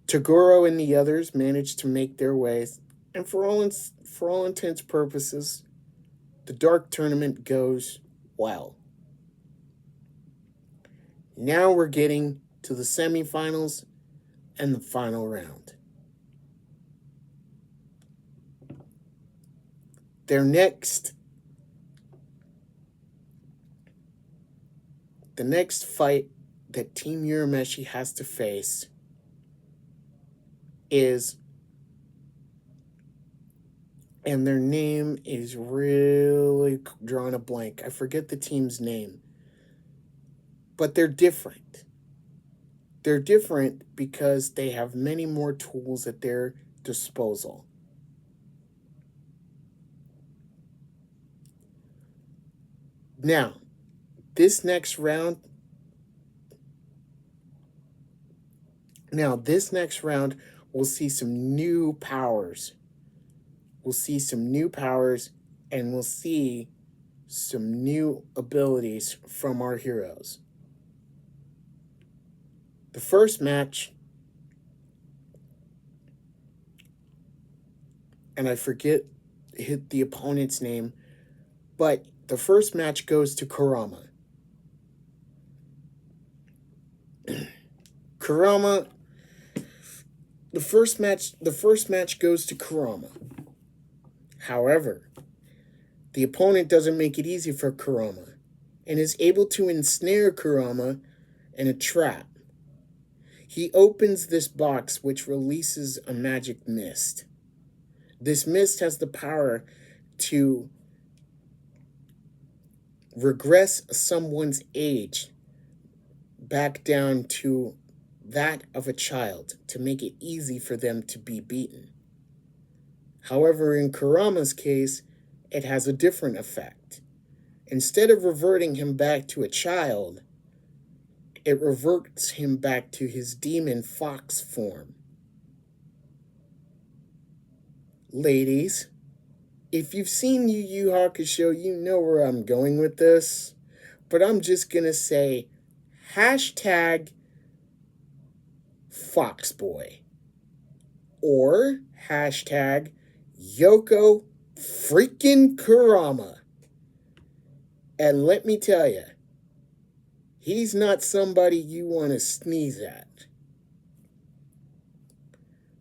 Speaker 1: Toguro and the others manage to make their ways, and for all intents and purposes, the Dark Tournament goes well. Now we're getting to the semifinals and the final round. The next fight that Team Urameshi has to face is, and their name is really drawing a blank. I forget the team's name. But they're different. They're different because they have many more tools at their disposal. Now, this next round we'll see some new powers we'll see some new powers, and we'll see some new abilities from our heroes. The first match, and I forget the opponent's name, but the first match goes to Kurama. The first match goes to Kurama. However, the opponent doesn't make it easy for Kurama and is able to ensnare Kurama in a trap. He opens this box, which releases a magic mist. This mist has the power to regress someone's age back down to that of a child to make it easy for them to be beaten. However, in Kurama's case, it has a different effect. Instead of reverting him back to a child, it reverts him back to his demon fox form. Ladies, if you've seen Yu Yu Hakusho, you know where I'm going with this. But I'm just going to say, hashtag Foxboy. Or hashtag Yoko freaking Kurama. And let me tell you, he's not somebody you want to sneeze at.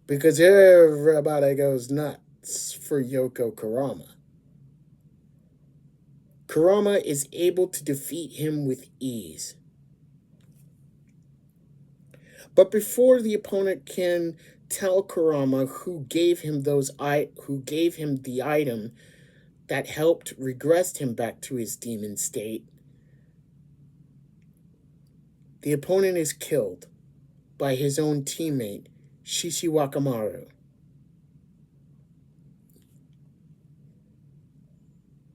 Speaker 1: Because everybody goes nuts for Yoko Kurama. Kurama is able to defeat him with ease. But before the opponent can tell Kurama who gave him the item that helped regress him back to his demon state, the opponent is killed by his own teammate, Shishi Wakamaru.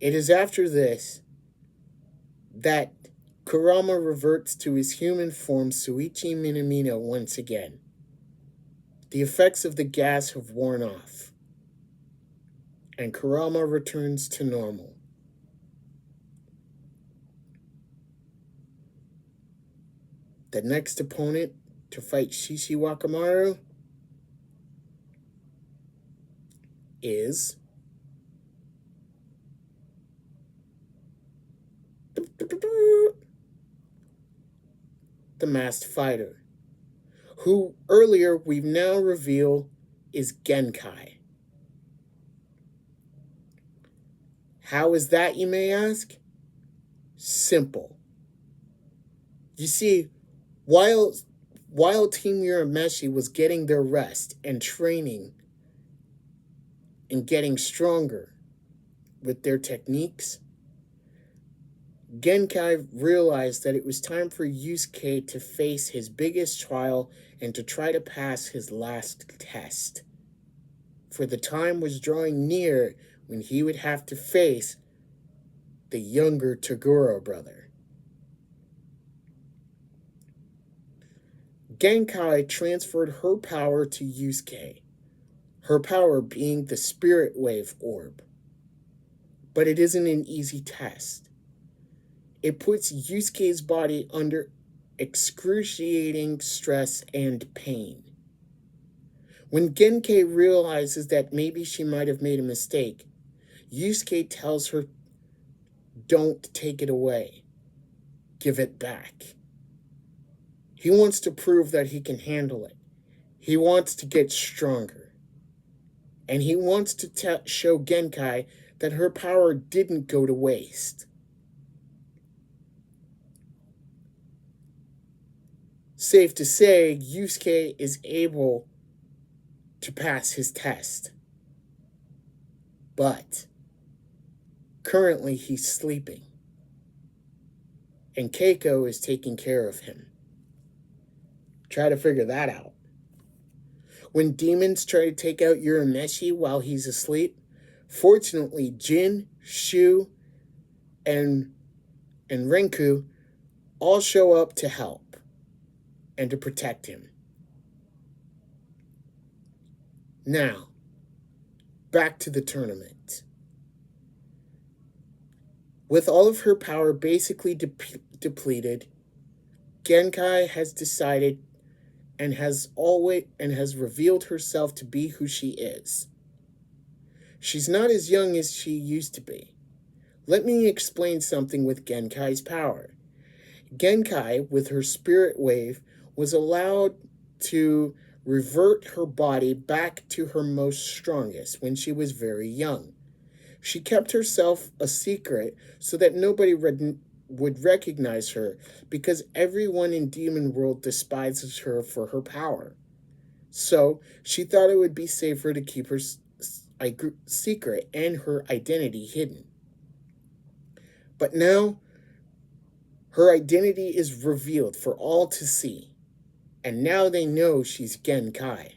Speaker 1: It is after this that Kurama reverts to his human form, Suichi Minamino, once again. The effects of the gas have worn off, and Kurama returns to normal. The next opponent to fight Shishi Wakamaru is the Masked Fighter, who earlier we've now revealed is Genkai. How is that, you may ask? Simple. You see, while Team Urameshi was getting their rest and training and getting stronger with their techniques, Genkai realized that it was time for Yusuke to face his biggest trial and to try to pass his last test. For the time was drawing near when he would have to face the younger Toguro brother. Genkai transferred her power to Yusuke, her power being the Spirit Wave Orb. But it isn't an easy test. It puts Yusuke's body under excruciating stress and pain. When Genkai realizes that maybe she might have made a mistake, Yusuke tells her, "Don't take it away. Give it back." He wants to prove that he can handle it. He wants to get stronger. And he wants to show Genkai that her power didn't go to waste. Safe to say, Yusuke is able to pass his test. But currently he's sleeping. And Keiko is taking care of him. Try to figure that out. When demons try to take out Urameshi while he's asleep, fortunately Jin, Shu, and Renku all show up to help and to protect him. Now, back to the tournament. With all of her power basically depleted, Genkai has decided and has revealed herself to be who she is. She's not as young as she used to be. Let me explain something with Genkai's power. Genkai, with her spirit wave, was allowed to revert her body back to her most strongest when she was very young. She kept herself a secret so that nobody would recognize her, because everyone in Demon World despises her for her power. So she thought it would be safer to keep her secret and her identity hidden. But now, her identity is revealed for all to see, and now they know she's Genkai.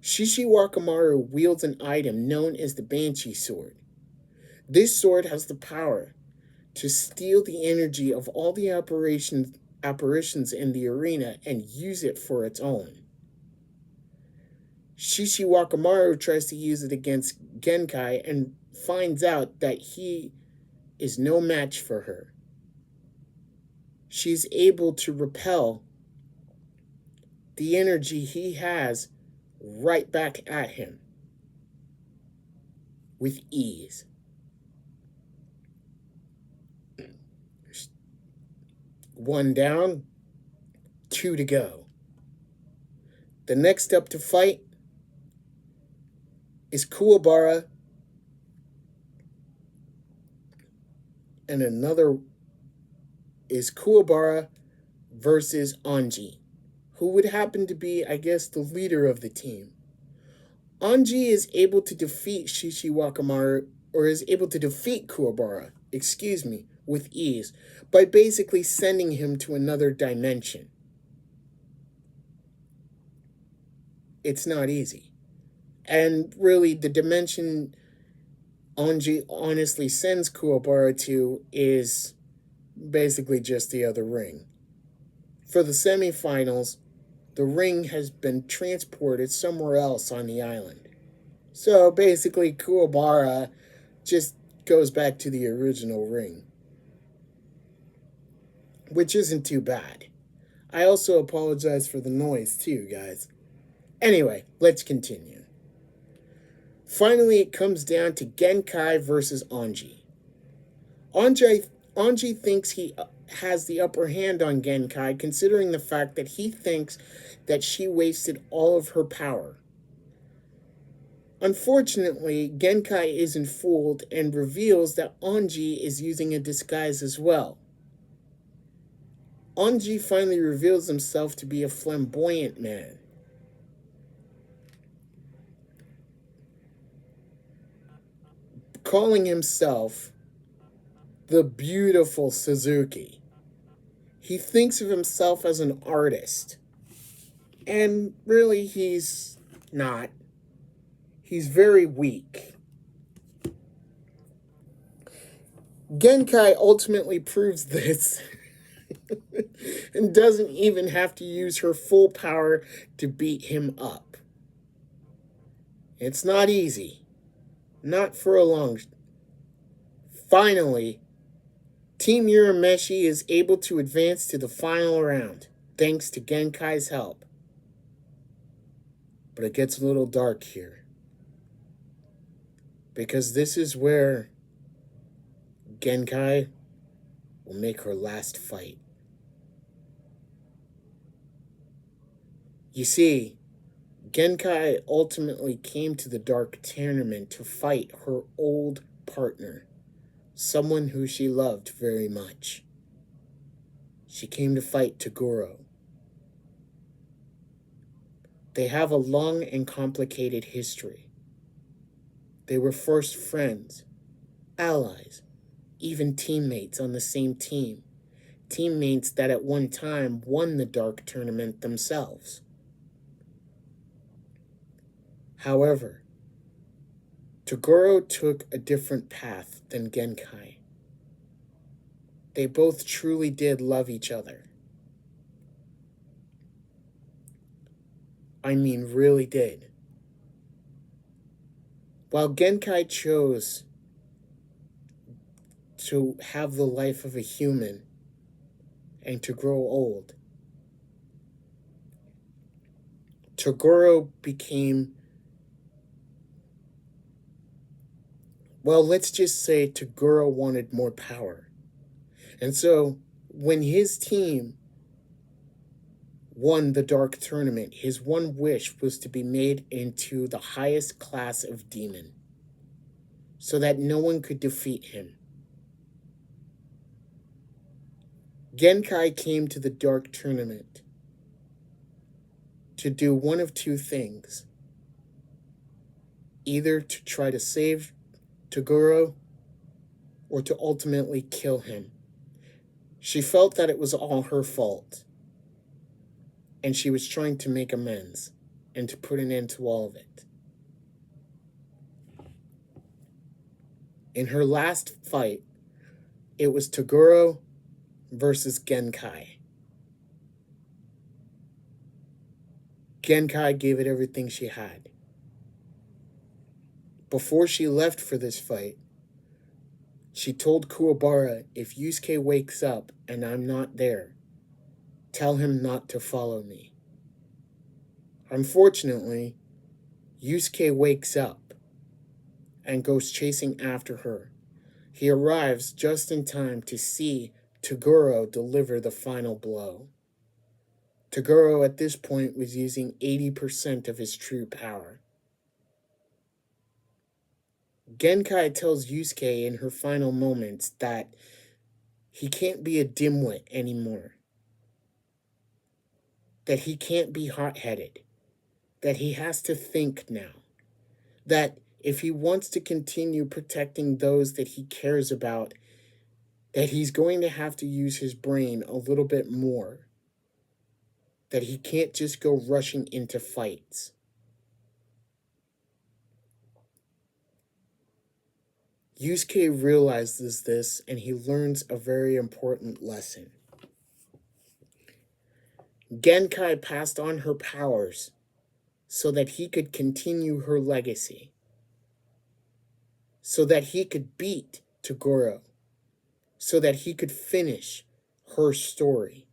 Speaker 1: Shishi Wakamaru wields an item known as the Banshee Sword. This sword has the power to steal the energy of all the apparitions in the arena and use it for its own. Shishi Wakamaru tries to use it against Genkai and finds out that he is no match for her. She's able to repel the energy he has right back at him with ease. One down, 2 to go. The next up to fight is Kuwabara, and another is Kuwabara versus Anji, who would happen to be, I guess, the leader of the team. Anji is able to defeat Shishi Wakamaru, or is able to defeat Kuwabara, with ease, by basically sending him to another dimension. It's not easy. And really, the dimension Anji honestly sends Kuwabara to is basically just the other ring. For the semifinals, the ring has been transported somewhere else on the island. So basically, Kuwabara just goes back to the original ring, which isn't too bad. I also apologize for the noise too, guys. Anyway, let's continue. Finally, it comes down to Genkai versus Anji. Anji thinks he has the upper hand on Genkai, considering the fact that he thinks that she wasted all of her power. Unfortunately, Genkai isn't fooled and reveals that Anji is using a disguise as well. Anji finally reveals himself to be a flamboyant man. Calling himself the beautiful Suzuki. He thinks of himself as an artist. And really, he's not. He's very weak. Genkai ultimately proves this and doesn't even have to use her full power to beat him up. It's not easy. Not for a long. Finally, Team Urameshi is able to advance to the final round, thanks to Genkai's help. But it gets a little dark here, because this is where Genkai will make her last fight. You see, Genkai ultimately came to the Dark Tournament to fight her old partner, someone who she loved very much. She came to fight Toguro. They have a long and complicated history. They were first friends, allies, even teammates on the same team. Teammates that at one time won the Dark Tournament themselves. However, Toguro took a different path than Genkai. They both truly did love each other. I mean, really did. While Genkai chose to have the life of a human and to grow old, Toguro became, well, let's just say Toguro wanted more power. And so when his team won the Dark Tournament, his one wish was to be made into the highest class of demon so that no one could defeat him. Genkai came to the Dark Tournament to do one of two things: either to try to save Toguro or to ultimately kill him. She felt that it was all her fault, and she was trying to make amends and to put an end to all of it. In her last fight, it was Toguro versus Genkai. Genkai gave it everything she had. Before she left for this fight, she told Kuwabara, if Yusuke wakes up and I'm not there, tell him not to follow me. Unfortunately, Yusuke wakes up and goes chasing after her. He arrives just in time to see Toguro deliver the final blow. Toguro at this point was using 80% of his true power. Genkai tells Yusuke in her final moments that he can't be a dimwit anymore, that he can't be hot-headed, that he has to think now, that if he wants to continue protecting those that he cares about, that he's going to have to use his brain a little bit more, that he can't just go rushing into fights. Yusuke realizes this, and he learns a very important lesson. Genkai passed on her powers so that he could continue her legacy, so that he could beat Toguro, so that he could finish her story,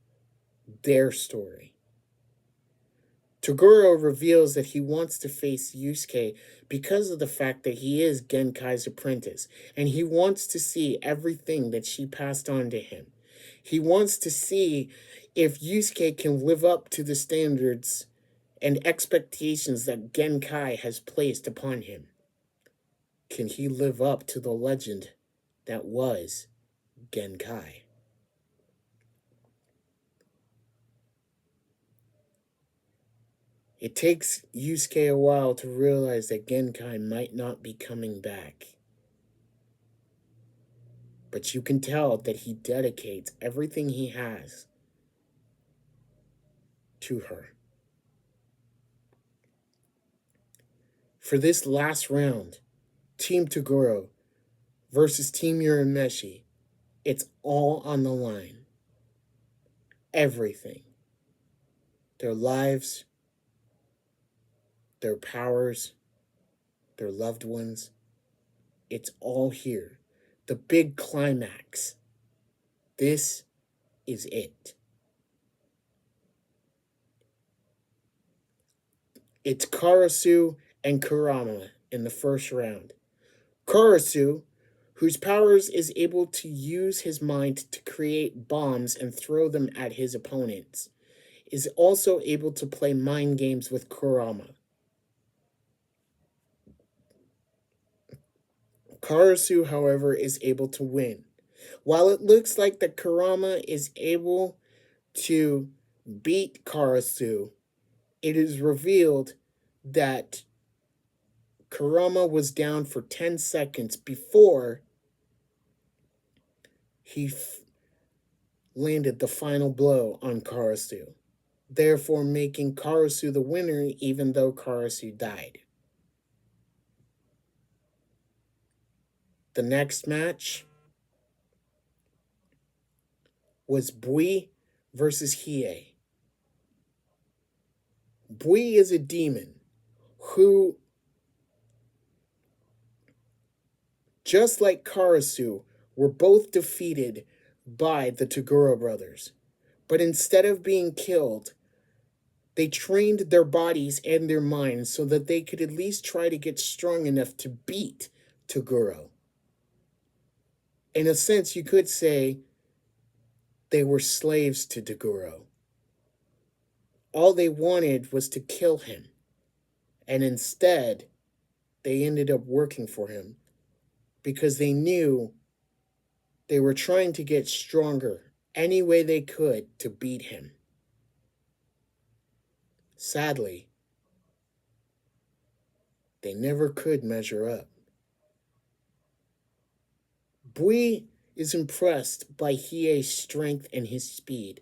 Speaker 1: their story. Toguro reveals that he wants to face Yusuke because of the fact that he is Genkai's apprentice, and he wants to see everything that she passed on to him. He wants to see if Yusuke can live up to the standards and expectations that Genkai has placed upon him. Can he live up to the legend that was Genkai? It takes Yusuke a while to realize that Genkai might not be coming back. But you can tell that he dedicates everything he has to her. For this last round, Team Toguro versus Team Urameshi, it's all on the line. Everything. Their lives, their powers, their loved ones. It's all here. The big climax. This is it. It's Karasu and Kurama in the first round. Karasu, whose powers is able to use his mind to create bombs and throw them at his opponents, is also able to play mind games with Kurama. Karasu, however, is able to win. While it looks like that Kurama is able to beat Karasu, it is revealed that Kurama was down for 10 seconds before he landed the final blow on Karasu, therefore making Karasu the winner even though Karasu died. The next match was Bui versus Hiei. Bui is a demon who just like Karasu, were both defeated by the Toguro brothers. But instead of being killed, they trained their bodies and their minds so that they could at least try to get strong enough to beat Toguro. In a sense, you could say they were slaves to Toguro. All they wanted was to kill him, and instead, they ended up working for him because they knew they were trying to get stronger any way they could to beat him. Sadly, they never could measure up. Bui is impressed by Hiei's strength and his speed,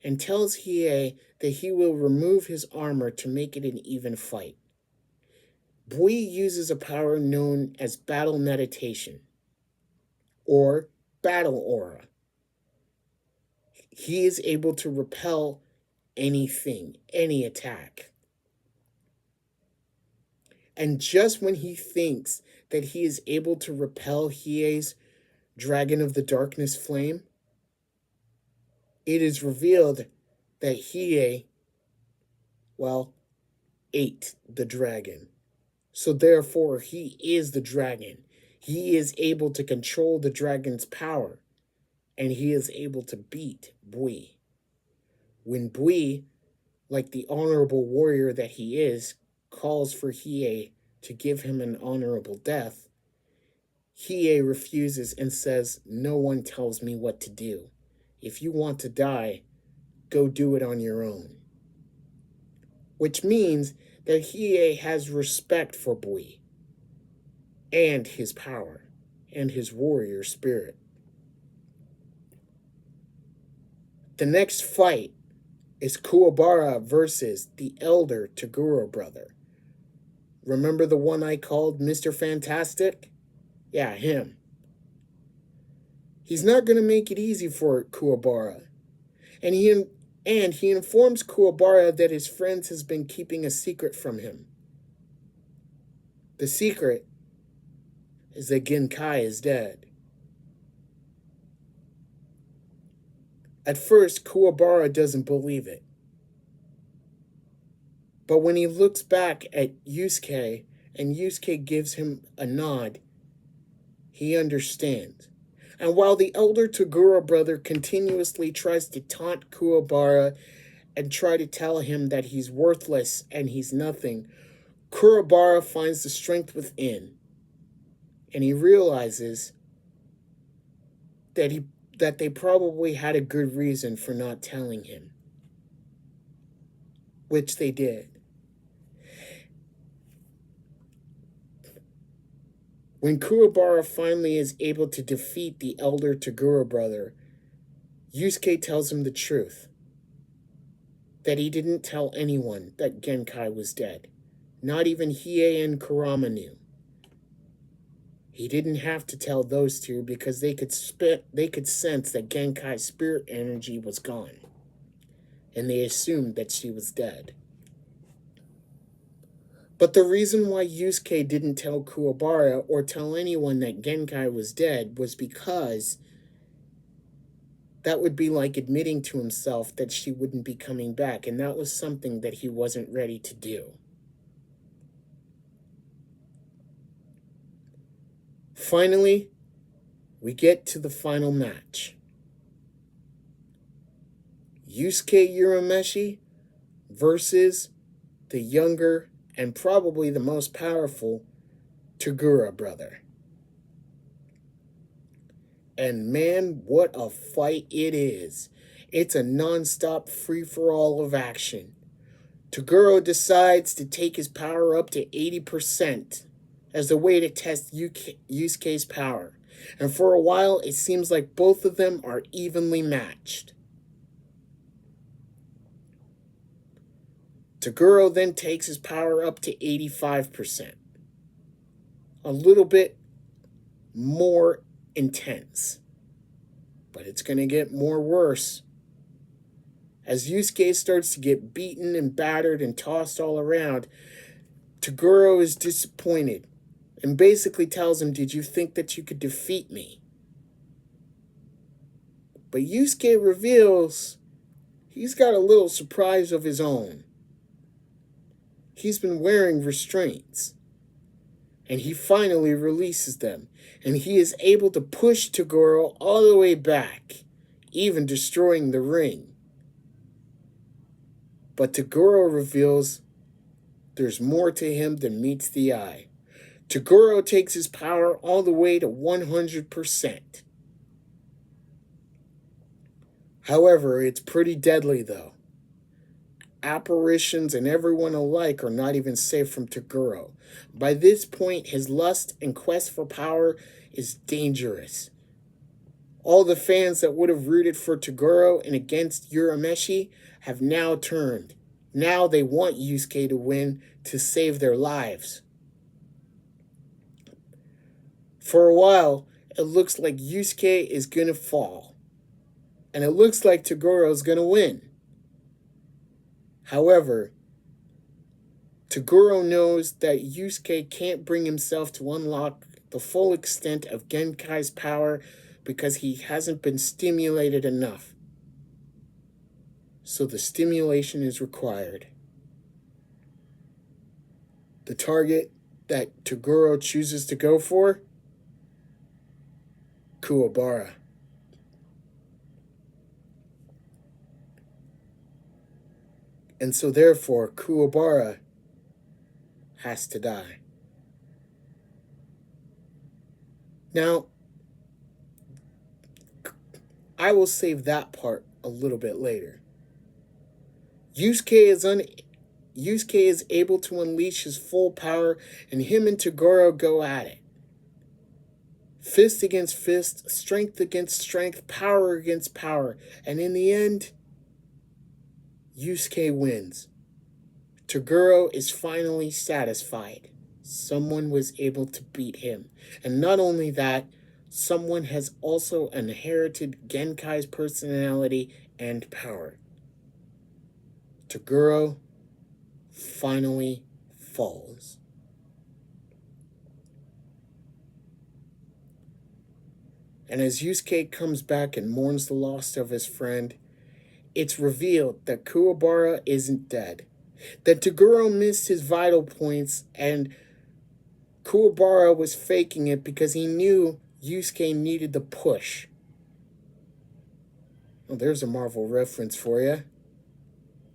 Speaker 1: and tells Hiei that he will remove his armor to make it an even fight. Bui uses a power known as battle meditation, or battle aura. He is able to repel anything, any attack. And just when he thinks that he is able to repel Hiei's Dragon of the Darkness flame, it is revealed that Hiei, ate the dragon. So therefore, he is the dragon. He is able to control the dragon's power, and he is able to beat Bui. When Bui, like the honorable warrior that he is, calls for Hiei to give him an honorable death, Hiei refuses and says, "No one tells me what to do. If you want to die, go do it on your own." Which means that Hiei has respect for Bui and his power and his warrior spirit. The next fight is Kuwabara versus the elder Toguro brother. Remember the one I called Mr. Fantastic? Yeah, him. He's not going to make it easy for Kuwabara. And he informs Kuwabara that his friends has been keeping a secret from him. The secret is that Genkai is dead. At first, Kuwabara doesn't believe it. But when he looks back at Yusuke and Yusuke gives him a nod, he understands. And while the elder Toguro brother continuously tries to taunt Kuwabara and try to tell him that he's worthless and he's nothing, Kuwabara finds the strength within, and he realizes that they probably had a good reason for not telling him, which they did. When Kuwabara finally is able to defeat the elder Toguro brother, Yusuke tells him the truth, that he didn't tell anyone that Genkai was dead. Not even Hiei and Kurama knew. He didn't have to tell those two because they could sense that Genkai's spirit energy was gone, and they assumed that she was dead. But the reason why Yusuke didn't tell Kuwabara or tell anyone that Genkai was dead was because that would be like admitting to himself that she wouldn't be coming back, and that was something that he wasn't ready to do. Finally, we get to the final match. Yusuke Urameshi versus the younger and probably the most powerful Toguro brother. And man, what a fight it is. It's a non-stop free-for-all of action. Toguro decides to take his power up to 80% as a way to test Yusuke's power. And for a while, it seems like both of them are evenly matched. Toguro then takes his power up to 85%. A little bit more intense. But it's going to get more worse. As Yusuke starts to get beaten and battered and tossed all around, Toguro is disappointed and basically tells him, "Did you think that you could defeat me?" But Yusuke reveals he's got a little surprise of his own. He's been wearing restraints, and he finally releases them, and he is able to push Toguro all the way back, even destroying the ring. But Toguro reveals there's more to him than meets the eye. Toguro takes his power all the way to 100%. However, it's pretty deadly though. Apparitions and everyone alike are not even safe from Toguro. By this point, his lust and quest for power is dangerous. All the fans that would have rooted for Toguro and against Urameshi have now turned. Now they want Yusuke to win to save their lives. For a while, it looks like Yusuke is going to fall. And it looks like Toguro is going to win. However, Toguro knows that Yusuke can't bring himself to unlock the full extent of Genkai's power because he hasn't been stimulated enough. So the stimulation is required. The target that Toguro chooses to go for? Kuwabara. And so therefore, Kuwabara has to die. Now, I will save that part a little bit later. Yusuke is able to unleash his full power, and him and Toguro go at it. Fist against fist, strength against strength, power against power. And in the end, Yusuke wins. Toguro is finally satisfied. Someone was able to beat him. And not only that, someone has also inherited Genkai's personality and power. Toguro finally falls. And as Yusuke comes back and mourns the loss of his friend, it's revealed that Kuwabara isn't dead. That Toguro missed his vital points and Kuwabara was faking it because he knew Yusuke needed the push. Well, there's a Marvel reference for you.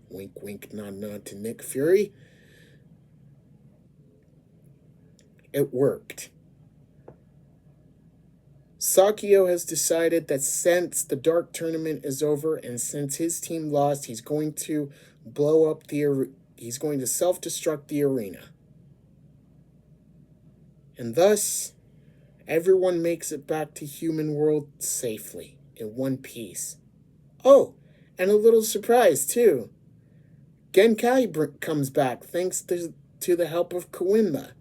Speaker 1: Wink, wink, nod, nod to Nick Fury. It worked. Sakio has decided that since the Dark Tournament is over and since his team lost, he's going to he's going to self-destruct the arena. And thus, everyone makes it back to human world safely, in one piece. Oh, and a little surprise, too. Genkai comes back thanks to the help of Kawimba.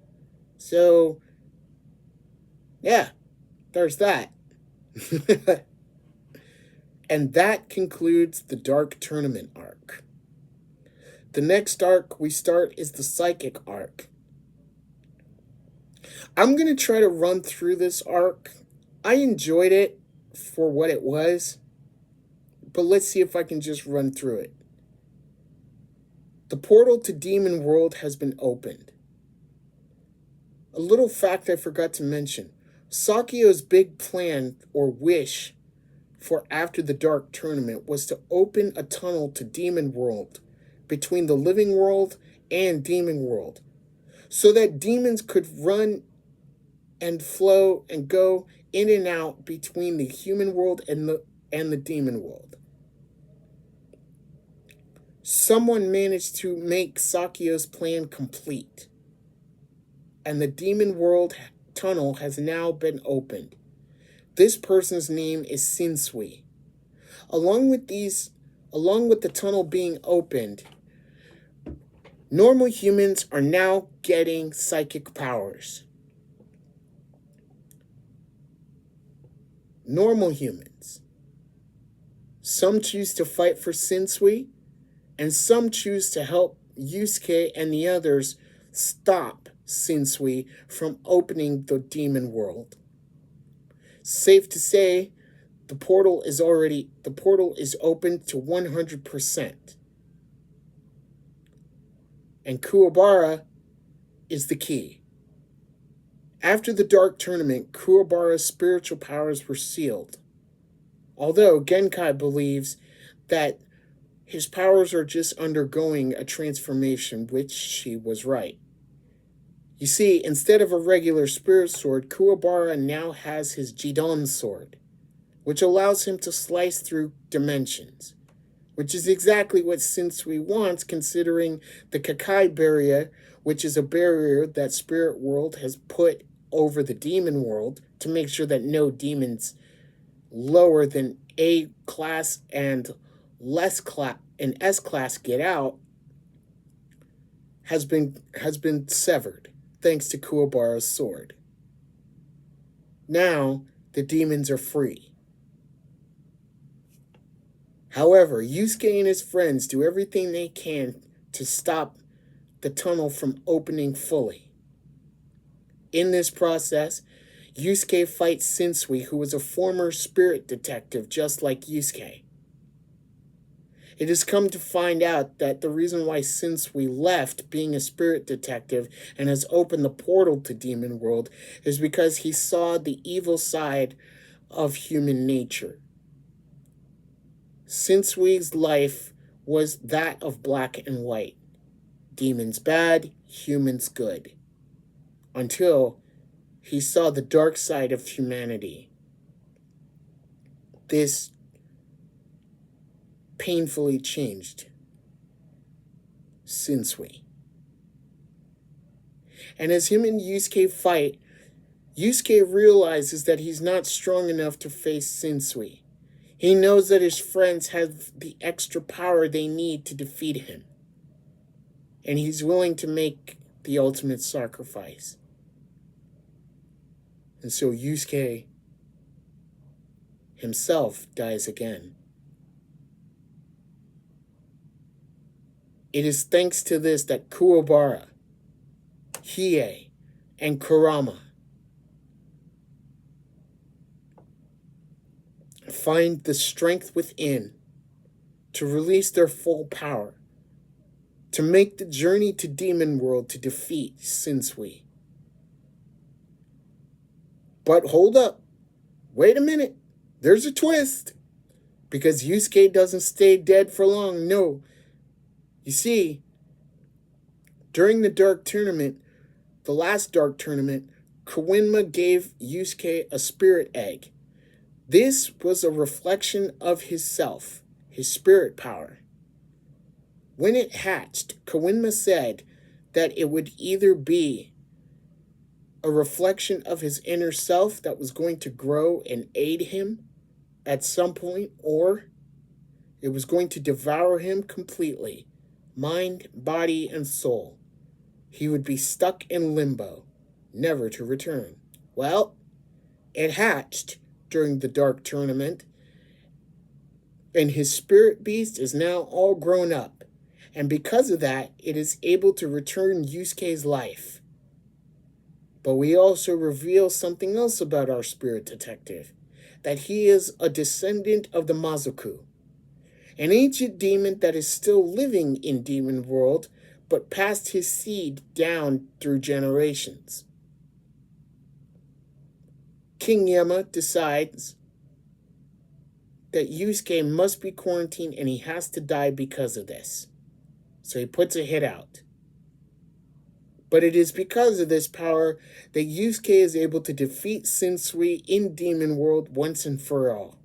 Speaker 1: So, yeah, there's that. And that concludes the Dark Tournament arc. The next arc we start is the Psychic arc. I'm going to try to run through this arc. I enjoyed it for what it was, but let's see if I can just run through it. The portal to Demon World has been opened. A little fact I forgot to mention. Sakio's big plan or wish for after the Dark Tournament was to open a tunnel to Demon World between the living world and Demon World so that demons could run and flow and go in and out between the human world and the demon world. Someone managed to make Sakio's plan complete, and the Demon World tunnel has now been opened. This person's name is Shinsui. Along with the tunnel being opened, normal humans are now getting psychic powers. Normal humans. Some choose to fight for Shinsui, and some choose to help Yusuke and the others stop Shinsui from opening the demon world. Safe to say, the portal is open to 100%. And Kuwabara is the key. After the Dark Tournament, Kuwabara's spiritual powers were sealed. Although Genkai believes that his powers are just undergoing a transformation, which she was right. You see, instead of a regular spirit sword, Kuwabara now has his Jidon sword, which allows him to slice through dimensions, which is exactly what Shinsui wants, considering the Kakai barrier, which is a barrier that Spirit World has put over the demon world to make sure that no demons lower than A class and less class and S class get out, has been severed thanks to Kuwabara's sword. Now the demons are free. However, Yusuke and his friends do everything they can to stop the tunnel from opening fully. In this process, Yusuke fights Shinsui, who was a former spirit detective just like Yusuke. It has come to find out that the reason why Shinsui left being a spirit detective and has opened the portal to Demon World is because he saw the evil side of human nature. Shinsui's life was that of black and white. Demons bad, humans good. Until he saw the dark side of humanity. This painfully changed Shinsui. And as him and Yusuke fight, Yusuke realizes that he's not strong enough to face Shinsui. He knows that his friends have the extra power they need to defeat him. And he's willing to make the ultimate sacrifice. And so Yusuke himself dies again. It is thanks to this that Kuwabara, Hiei, and Kurama find the strength within to release their full power, to make the journey to Demon World to defeat Shinsui. But hold up. Wait a minute. There's a twist. Because Yusuke doesn't stay dead for long. No. You see, during the Dark Tournament, the last Dark Tournament, Kawinma gave Yusuke a spirit egg. This was a reflection of his self, his spirit power. When it hatched, Kawinma said that it would either be a reflection of his inner self that was going to grow and aid him at some point, or it was going to devour him completely, mind, body, and soul. He would be stuck in limbo, never to return. Well, it hatched during the Dark Tournament, and his spirit beast is now all grown up, and because of that, it is able to return Yusuke's life. But we also reveal something else about our spirit detective, that he is a descendant of the Mazoku, an ancient demon that is still living in Demon World, but passed his seed down through generations. King Yama decides that Yusuke must be quarantined and he has to die because of this. So he puts a hit out. But it is because of this power that Yusuke is able to defeat Shinsui in Demon World once and for all.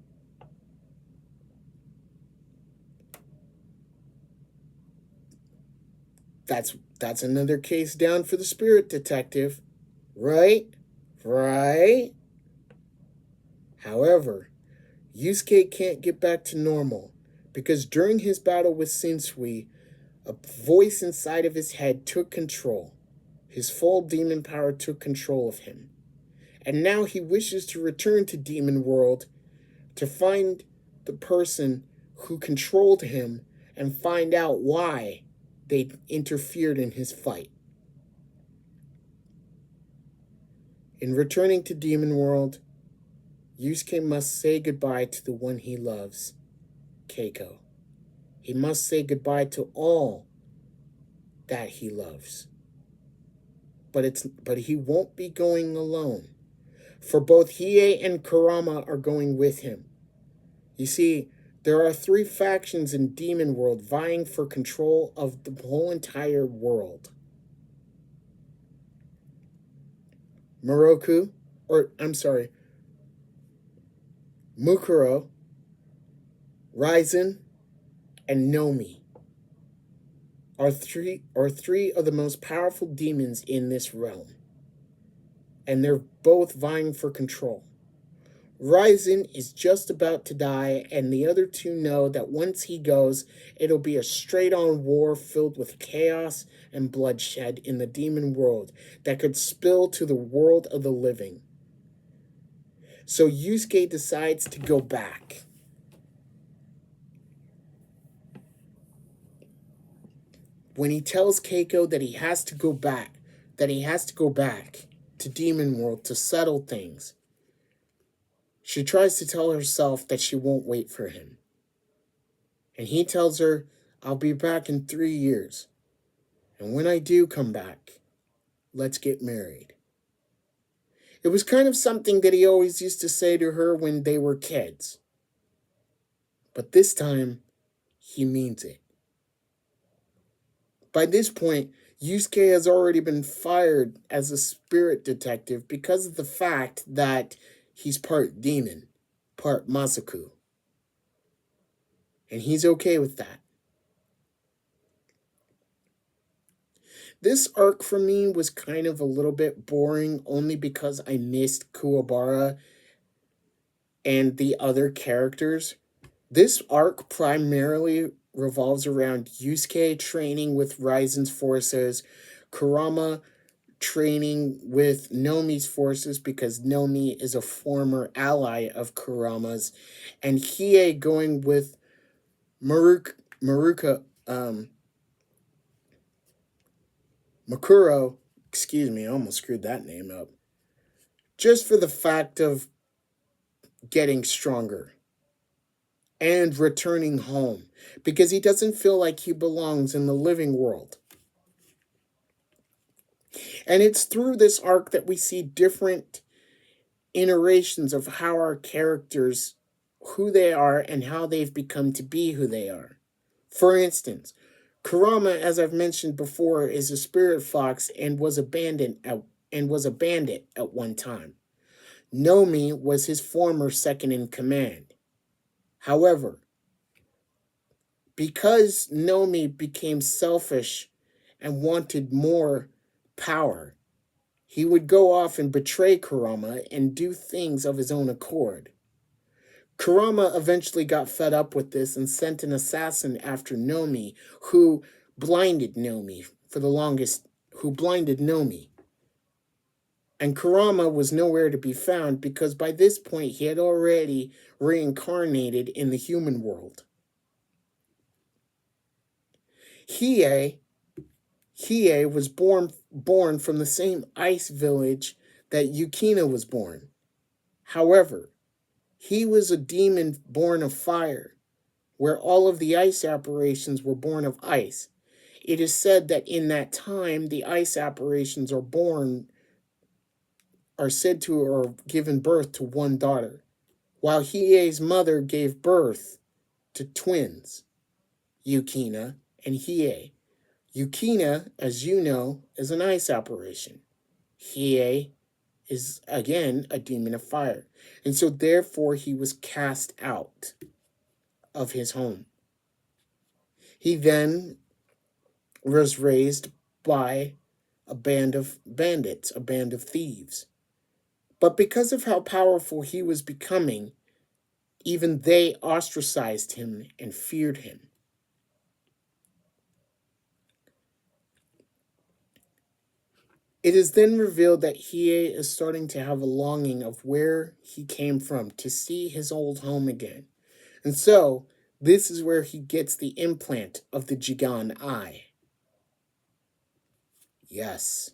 Speaker 1: That's another case down for the spirit detective. Right? Right? However, Yusuke can't get back to normal because during his battle with Shinsui, a voice inside of his head took control. His full demon power took control of him. And now he wishes to return to Demon World to find the person who controlled him and find out why they interfered in his fight. In returning to Demon World, Yusuke must say goodbye to the one he loves, Keiko. He must say goodbye to all that he loves. But he won't be going alone, for both Hiei and Kurama are going with him. You see, there are 3 factions in Demon World vying for control of the whole entire world. Mukuro, Raizen, and Nomi are three of the most powerful demons in this realm. And they're both vying for control. Raizen is just about to die, and the other 2 know that once he goes, it'll be a straight-on war filled with chaos and bloodshed in the demon world that could spill to the world of the living. So Yusuke decides to go back. When he tells Keiko that he has to go back to Demon World to settle things, she tries to tell herself that she won't wait for him. And he tells her, I'll be back in 3 years. And when I do come back, let's get married. It was kind of something that he always used to say to her when they were kids. But this time, he means it. By this point, Yusuke has already been fired as a spirit detective because of the fact that he's part demon, part Masaku. And he's okay with that. This arc for me was kind of a little bit boring only because I missed Kuwabara and the other characters. This arc primarily revolves around Yusuke training with Raizen's forces, Kurama training with Nomi's forces because Nomi is a former ally of Kurama's, and Hiei going with Mukuro, excuse me, I almost screwed that name up, just for the fact of getting stronger and returning home because he doesn't feel like he belongs in the living world. And it's through this arc that we see different iterations of how our characters, who they are, and how they've become to be who they are. For instance, Kurama, as I've mentioned before, is a spirit fox and was a bandit at one time. Nomi was his former second in command. However, because Nomi became selfish and wanted more power, he would go off and betray Kurama and do things of his own accord. Kurama eventually got fed up with this and sent an assassin after Nomi, who blinded Nomi. And Kurama was nowhere to be found because by this point he had already reincarnated in the human world. Hiei was born from the same ice village that Yukina was born. However, he was a demon born of fire, where all of the ice apparitions were born of ice. It is said that in that time, the ice apparitions are said to have given birth to one daughter, while Hiei's mother gave birth to twins, Yukina and Hiei. Yukina, as you know, is an ice apparition. Hiei is, again, a demon of fire. And so, therefore, he was cast out of his home. He then was raised by a band of bandits, a band of thieves. But because of how powerful he was becoming, even they ostracized him and feared him. It is then revealed that Hiei is starting to have a longing of where he came from, to see his old home again. And so, this is where he gets the implant of the Jigan Eye. Yes.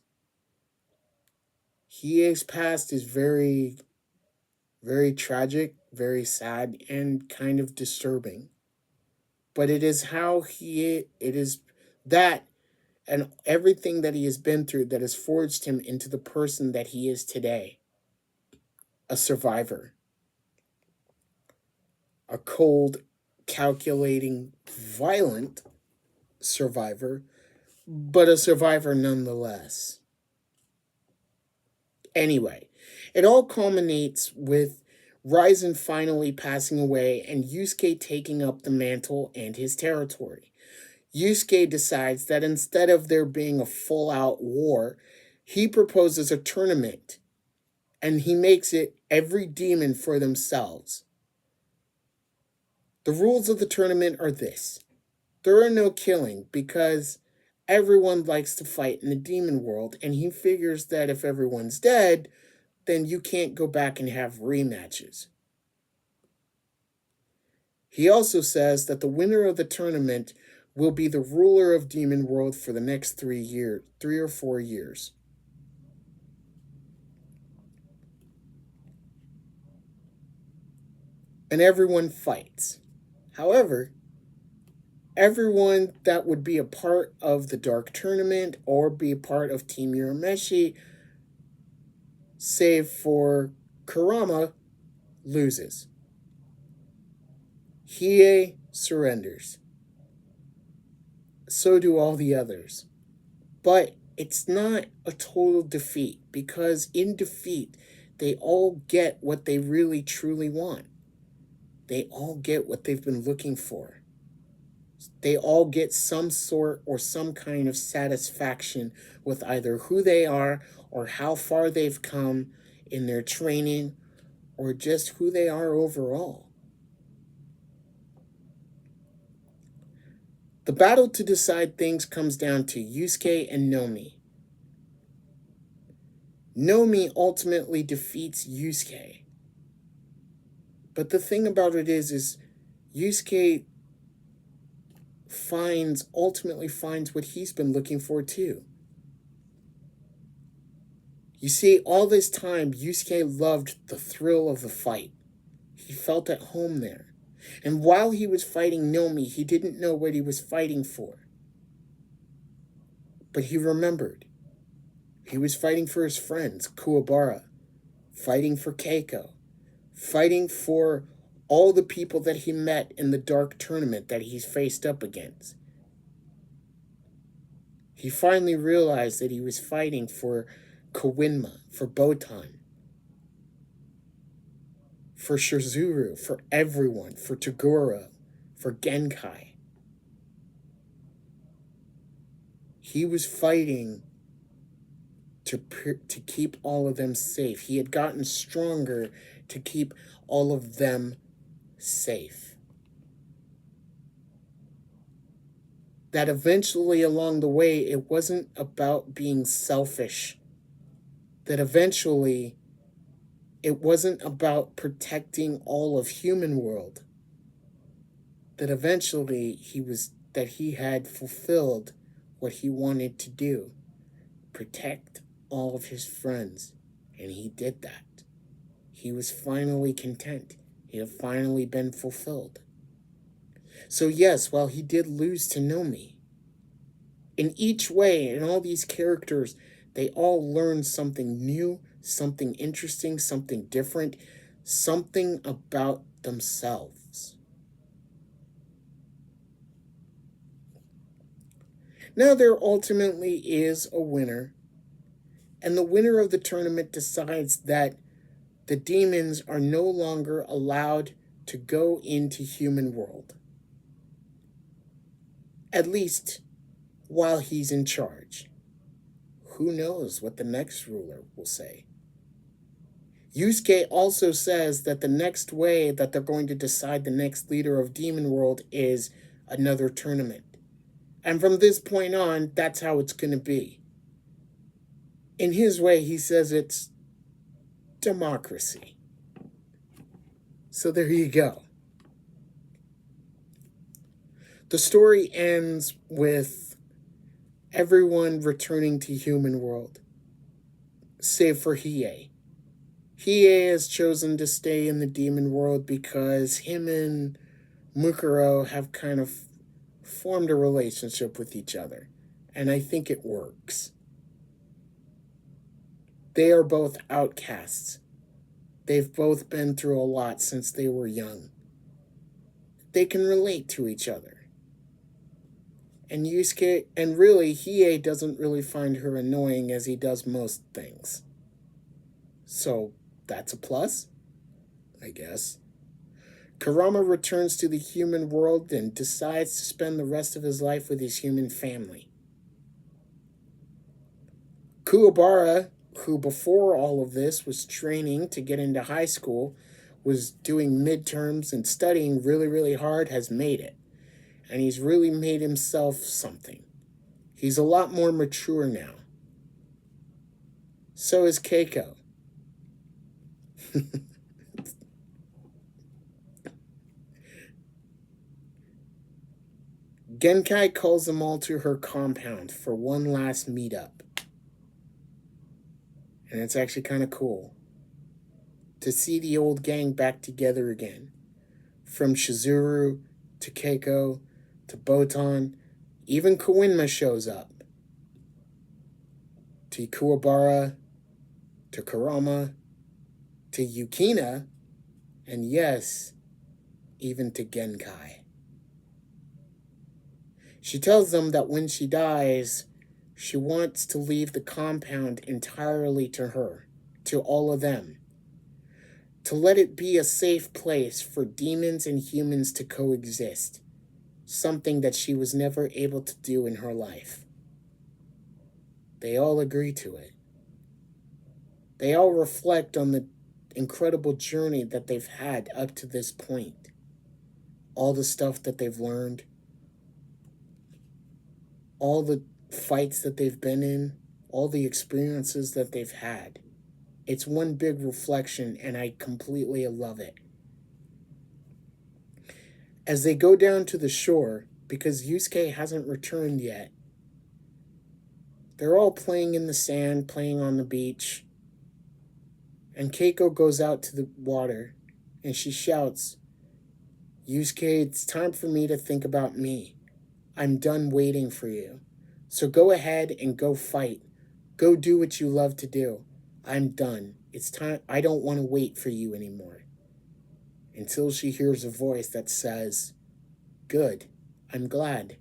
Speaker 1: Hiei's past is very, very tragic, very sad, and kind of disturbing. But it is it is that and everything that he has been through that has forged him into the person that he is today, a survivor, a cold, calculating, violent survivor, but a survivor nonetheless. Anyway, it all culminates with Ryzen finally passing away and Yusuke taking up the mantle and his territory. Yusuke decides that instead of there being a full out war, he proposes a tournament and he makes it every demon for themselves. The rules of the tournament are this: there are no killing because everyone likes to fight in the demon world, and he figures that if everyone's dead, then you can't go back and have rematches. He also says that the winner of the tournament will be the ruler of Demon World for the next 3 or 4 years. And everyone fights. However, everyone that would be a part of the Dark Tournament or be a part of Team Urameshi, save for Kurama, loses. Hiei surrenders. So do all the others. But it's not a total defeat, because in defeat, they all get what they really truly want. They all get what they've been looking for. They all get some sort or some kind of satisfaction with either who they are or how far they've come in their training or just who they are overall. The battle to decide things comes down to Yusuke and Nomi. Nomi ultimately defeats Yusuke. But the thing about it is Yusuke ultimately finds what he's been looking for too. You see, all this time, Yusuke loved the thrill of the fight. He felt at home there. And while he was fighting Nomi, he didn't know what he was fighting for. But he remembered. He was fighting for his friends, Kuwabara, fighting for Keiko, fighting for all the people that he met in the Dark Tournament that he's faced up against. He finally realized that he was fighting for Kawinma, for Botan, for Shizuru, for everyone, for Toguro, for Genkai. He was fighting to keep all of them safe. He had gotten stronger to keep all of them safe. That eventually along the way, it wasn't about being selfish. That eventually it wasn't about protecting all of human world. That eventually he had fulfilled what he wanted to do. Protect all of his friends. And he did that. He was finally content. He had finally been fulfilled. So yes, while he did lose to Nomi, in each way, in all these characters, they all learned something new, something interesting, something different, something about themselves. Now there ultimately is a winner, and the winner of the tournament decides that the demons are no longer allowed to go into human world. At least while he's in charge. Who knows what the next ruler will say? Yusuke also says that the next way that they're going to decide the next leader of Demon World is another tournament. And from this point on, that's how it's going to be. In his way, he says it's democracy. So there you go. The story ends with everyone returning to human world. save for Hiei. Hiei has chosen to stay in the demon world because him and Mukuro have kind of formed a relationship with each other, and I think it works. They are both outcasts. They've both been through a lot since they were young. They can relate to each other. And Yusuke, and really, Hiei doesn't really find her annoying as he does most things. So, that's a plus, I guess. Kurama returns to the human world and decides to spend the rest of his life with his human family. Kuwabara, who before all of this was training to get into high school, was doing midterms and studying really, really hard, has made it. And he's really made himself something. He's a lot more mature now. So is Keiko. Genkai calls them all to her compound for one last meetup. And it's actually kind of cool to see the old gang back together again. From Shizuru to Keiko to Botan, even Koenma shows up. To Kuwabara, to Kurama, to Yukina, and yes, even to Genkai. She tells them that when she dies, she wants to leave the compound entirely to her, to all of them. To let it be a safe place for demons and humans to coexist. Something that she was never able to do in her life. They all agree to it. They all reflect on the incredible journey that they've had up to this point. All the stuff that they've learned. All the fights that they've been in. All the experiences that they've had. It's one big reflection, and I completely love it. As they go down to the shore, because Yusuke hasn't returned yet, they're all playing in the sand, playing on the beach. And Keiko goes out to the water, and she shouts, "Yusuke, it's time for me to think about me. I'm done waiting for you. So go ahead and go fight. Go do what you love to do. I'm done. It's time. I don't want to wait for you anymore." Until she hears a voice that says, "Good, I'm glad."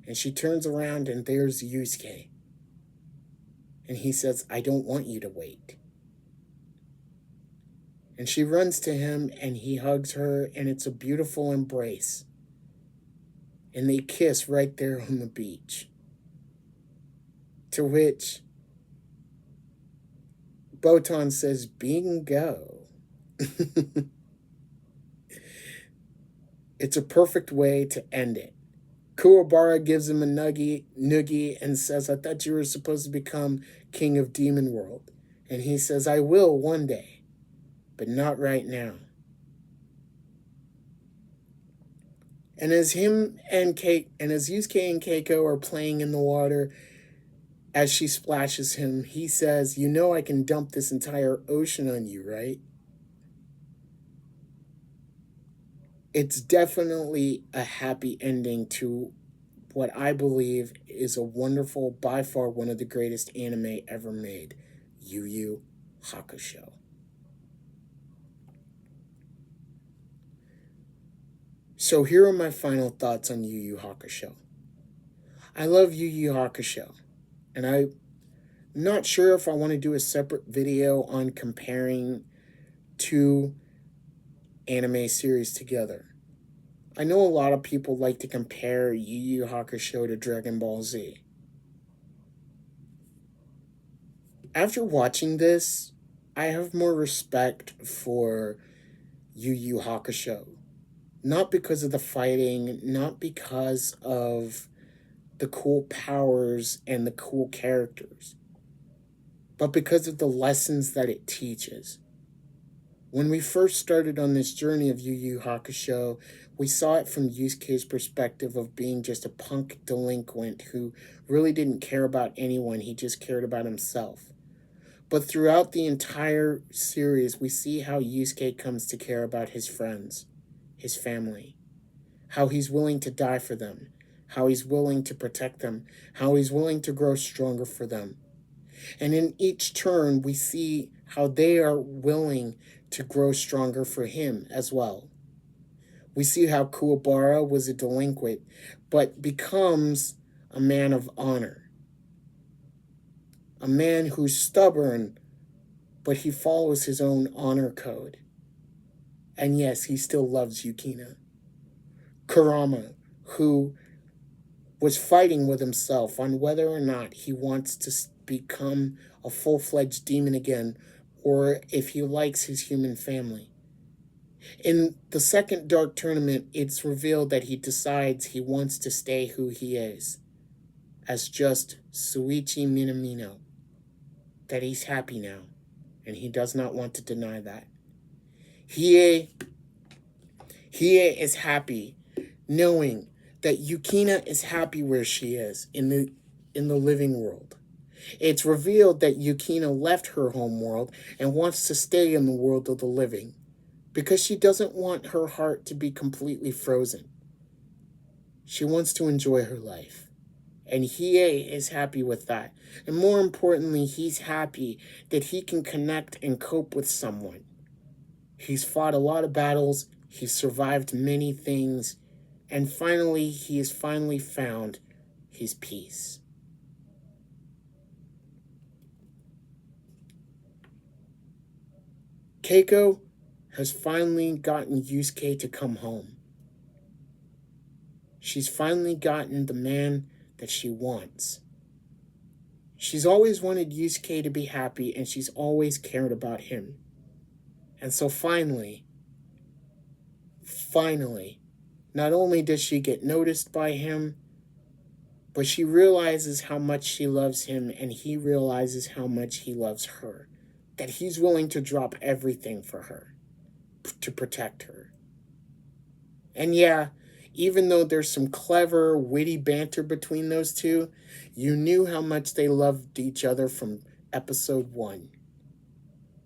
Speaker 1: And she turns around and there's Yusuke. And he says, "I don't want you to wait." And she runs to him and he hugs her, and it's a beautiful embrace. And they kiss right there on the beach. To which Botan says, "Bingo." It's a perfect way to end it. Kuwabara gives him a noogie and says, "I thought you were supposed to become king of Demon World." And he says, "I will one day, but not right now." And as Yusuke and Keiko are playing in the water, as she splashes him, he says, "You know I can dump this entire ocean on you, right?" It's definitely a happy ending to what I believe is a wonderful, by far one of the greatest anime ever made, Yu Yu Hakusho. So here are my final thoughts on Yu Yu Hakusho. I love Yu Yu Hakusho, and I'm not sure if I want to do a separate video on comparing two anime series together. I know a lot of people like to compare Yu Yu Hakusho to Dragon Ball Z. After watching this, I have more respect for Yu Yu Hakusho. Not because of the fighting, not because of the cool powers and the cool characters, but because of the lessons that it teaches. When we first started on this journey of Yu Yu Hakusho, we saw it from Yusuke's perspective of being just a punk delinquent who really didn't care about anyone, he just cared about himself. But throughout the entire series, we see how Yusuke comes to care about his friends, his family, how he's willing to die for them, how he's willing to protect them, how he's willing to grow stronger for them. And in each turn, we see how they are willing to grow stronger for him as well. We see how Kuwabara was a delinquent, but becomes a man of honor. A man who's stubborn, but he follows his own honor code. And yes, he still loves Yukina. Kurama, who was fighting with himself on whether or not he wants to become a full-fledged demon again, or if he likes his human family. In the second Dark Tournament, it's revealed that he decides he wants to stay who he is, as just Suichi Minamino, that he's happy now, and he does not want to deny that. Hiei is happy, knowing that Yukina is happy where she is in the living world. It's revealed that Yukina left her home world and wants to stay in the world of the living, because she doesn't want her heart to be completely frozen. She wants to enjoy her life. And Hiei is happy with that. And more importantly, he's happy that he can connect and cope with someone. He's fought a lot of battles, he's survived many things, and finally, he has finally found his peace. Keiko has finally gotten Yusuke to come home. She's finally gotten the man that she wants. She's always wanted Yusuke to be happy, and she's always cared about him. And so finally, not only does she get noticed by him, but she realizes how much she loves him, and he realizes how much he loves her. That he's willing to drop everything for her, to protect her. And yeah, even though there's some clever, witty banter between those two, you knew how much they loved each other from episode 1.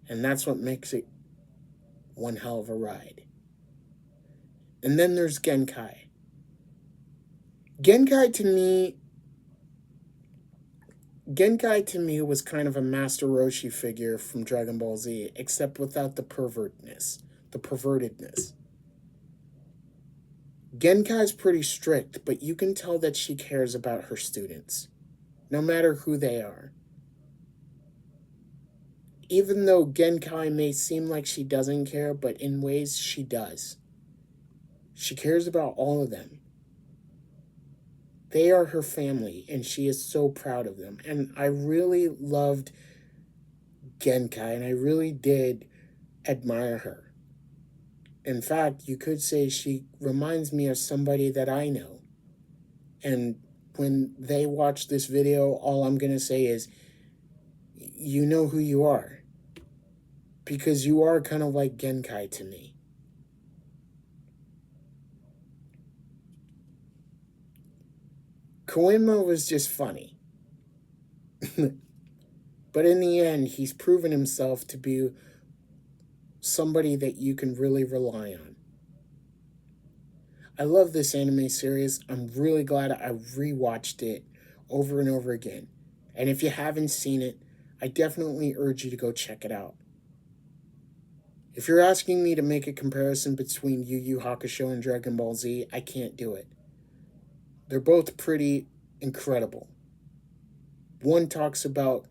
Speaker 1: And that's what makes it one hell of a ride. And then there's Genkai. Genkai to me was kind of a Master Roshi figure from Dragon Ball Z, except without the pervertedness. Genkai's pretty strict, but you can tell that she cares about her students, no matter who they are. Even though Genkai may seem like she doesn't care, but in ways she does. She cares about all of them. They are her family, and she is so proud of them. And I really loved Genkai, and I really did admire her. In fact, you could say she reminds me of somebody that I know. And when they watch this video, all I'm going to say is, you know who you are. Because you are kind of like Genkai to me. Koenma was just funny. But in the end, he's proven himself to be somebody that you can really rely on. I love this anime series. I'm really glad I rewatched it over and over again. And if you haven't seen it, I definitely urge you to go check it out. If you're asking me to make a comparison between Yu Yu Hakusho and Dragon Ball Z, I can't do it. They're both pretty incredible. One talks about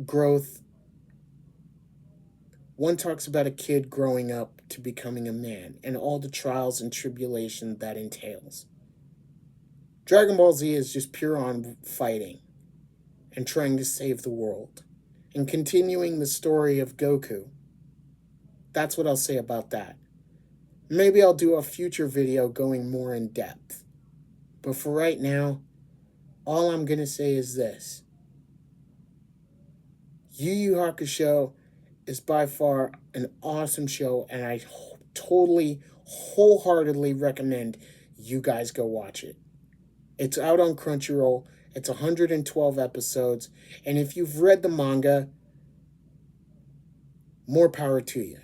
Speaker 1: growth. One talks about a kid growing up to becoming a man and all the trials and tribulations that entails. Dragon Ball Z is just pure on fighting and trying to save the world and continuing the story of Goku. That's what I'll say about that. Maybe I'll do a future video going more in depth. But for right now, all I'm going to say is this. Yu Yu Hakusho is by far an awesome show, and I totally, wholeheartedly recommend you guys go watch it. It's out on Crunchyroll. It's 112 episodes, and if you've read the manga, more power to you.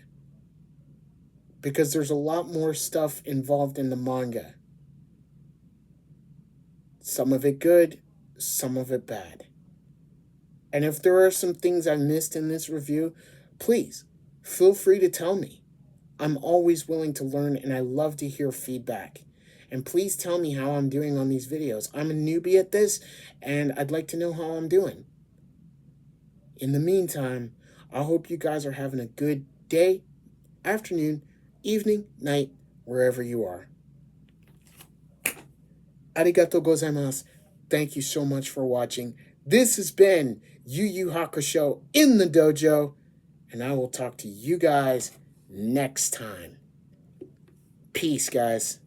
Speaker 1: Because there's a lot more stuff involved in the manga. Some of it good, some of it bad. And if there are some things I missed in this review, please feel free to tell me. I'm always willing to learn and I love to hear feedback. And please tell me how I'm doing on these videos. I'm a newbie at this and I'd like to know how I'm doing. In the meantime, I hope you guys are having a good day, afternoon, evening, night, wherever you are. Arigato gozaimasu. Thank you so much for watching. This has been Yu Yu Hakusho in the dojo, and I will talk to you guys next time. Peace, guys.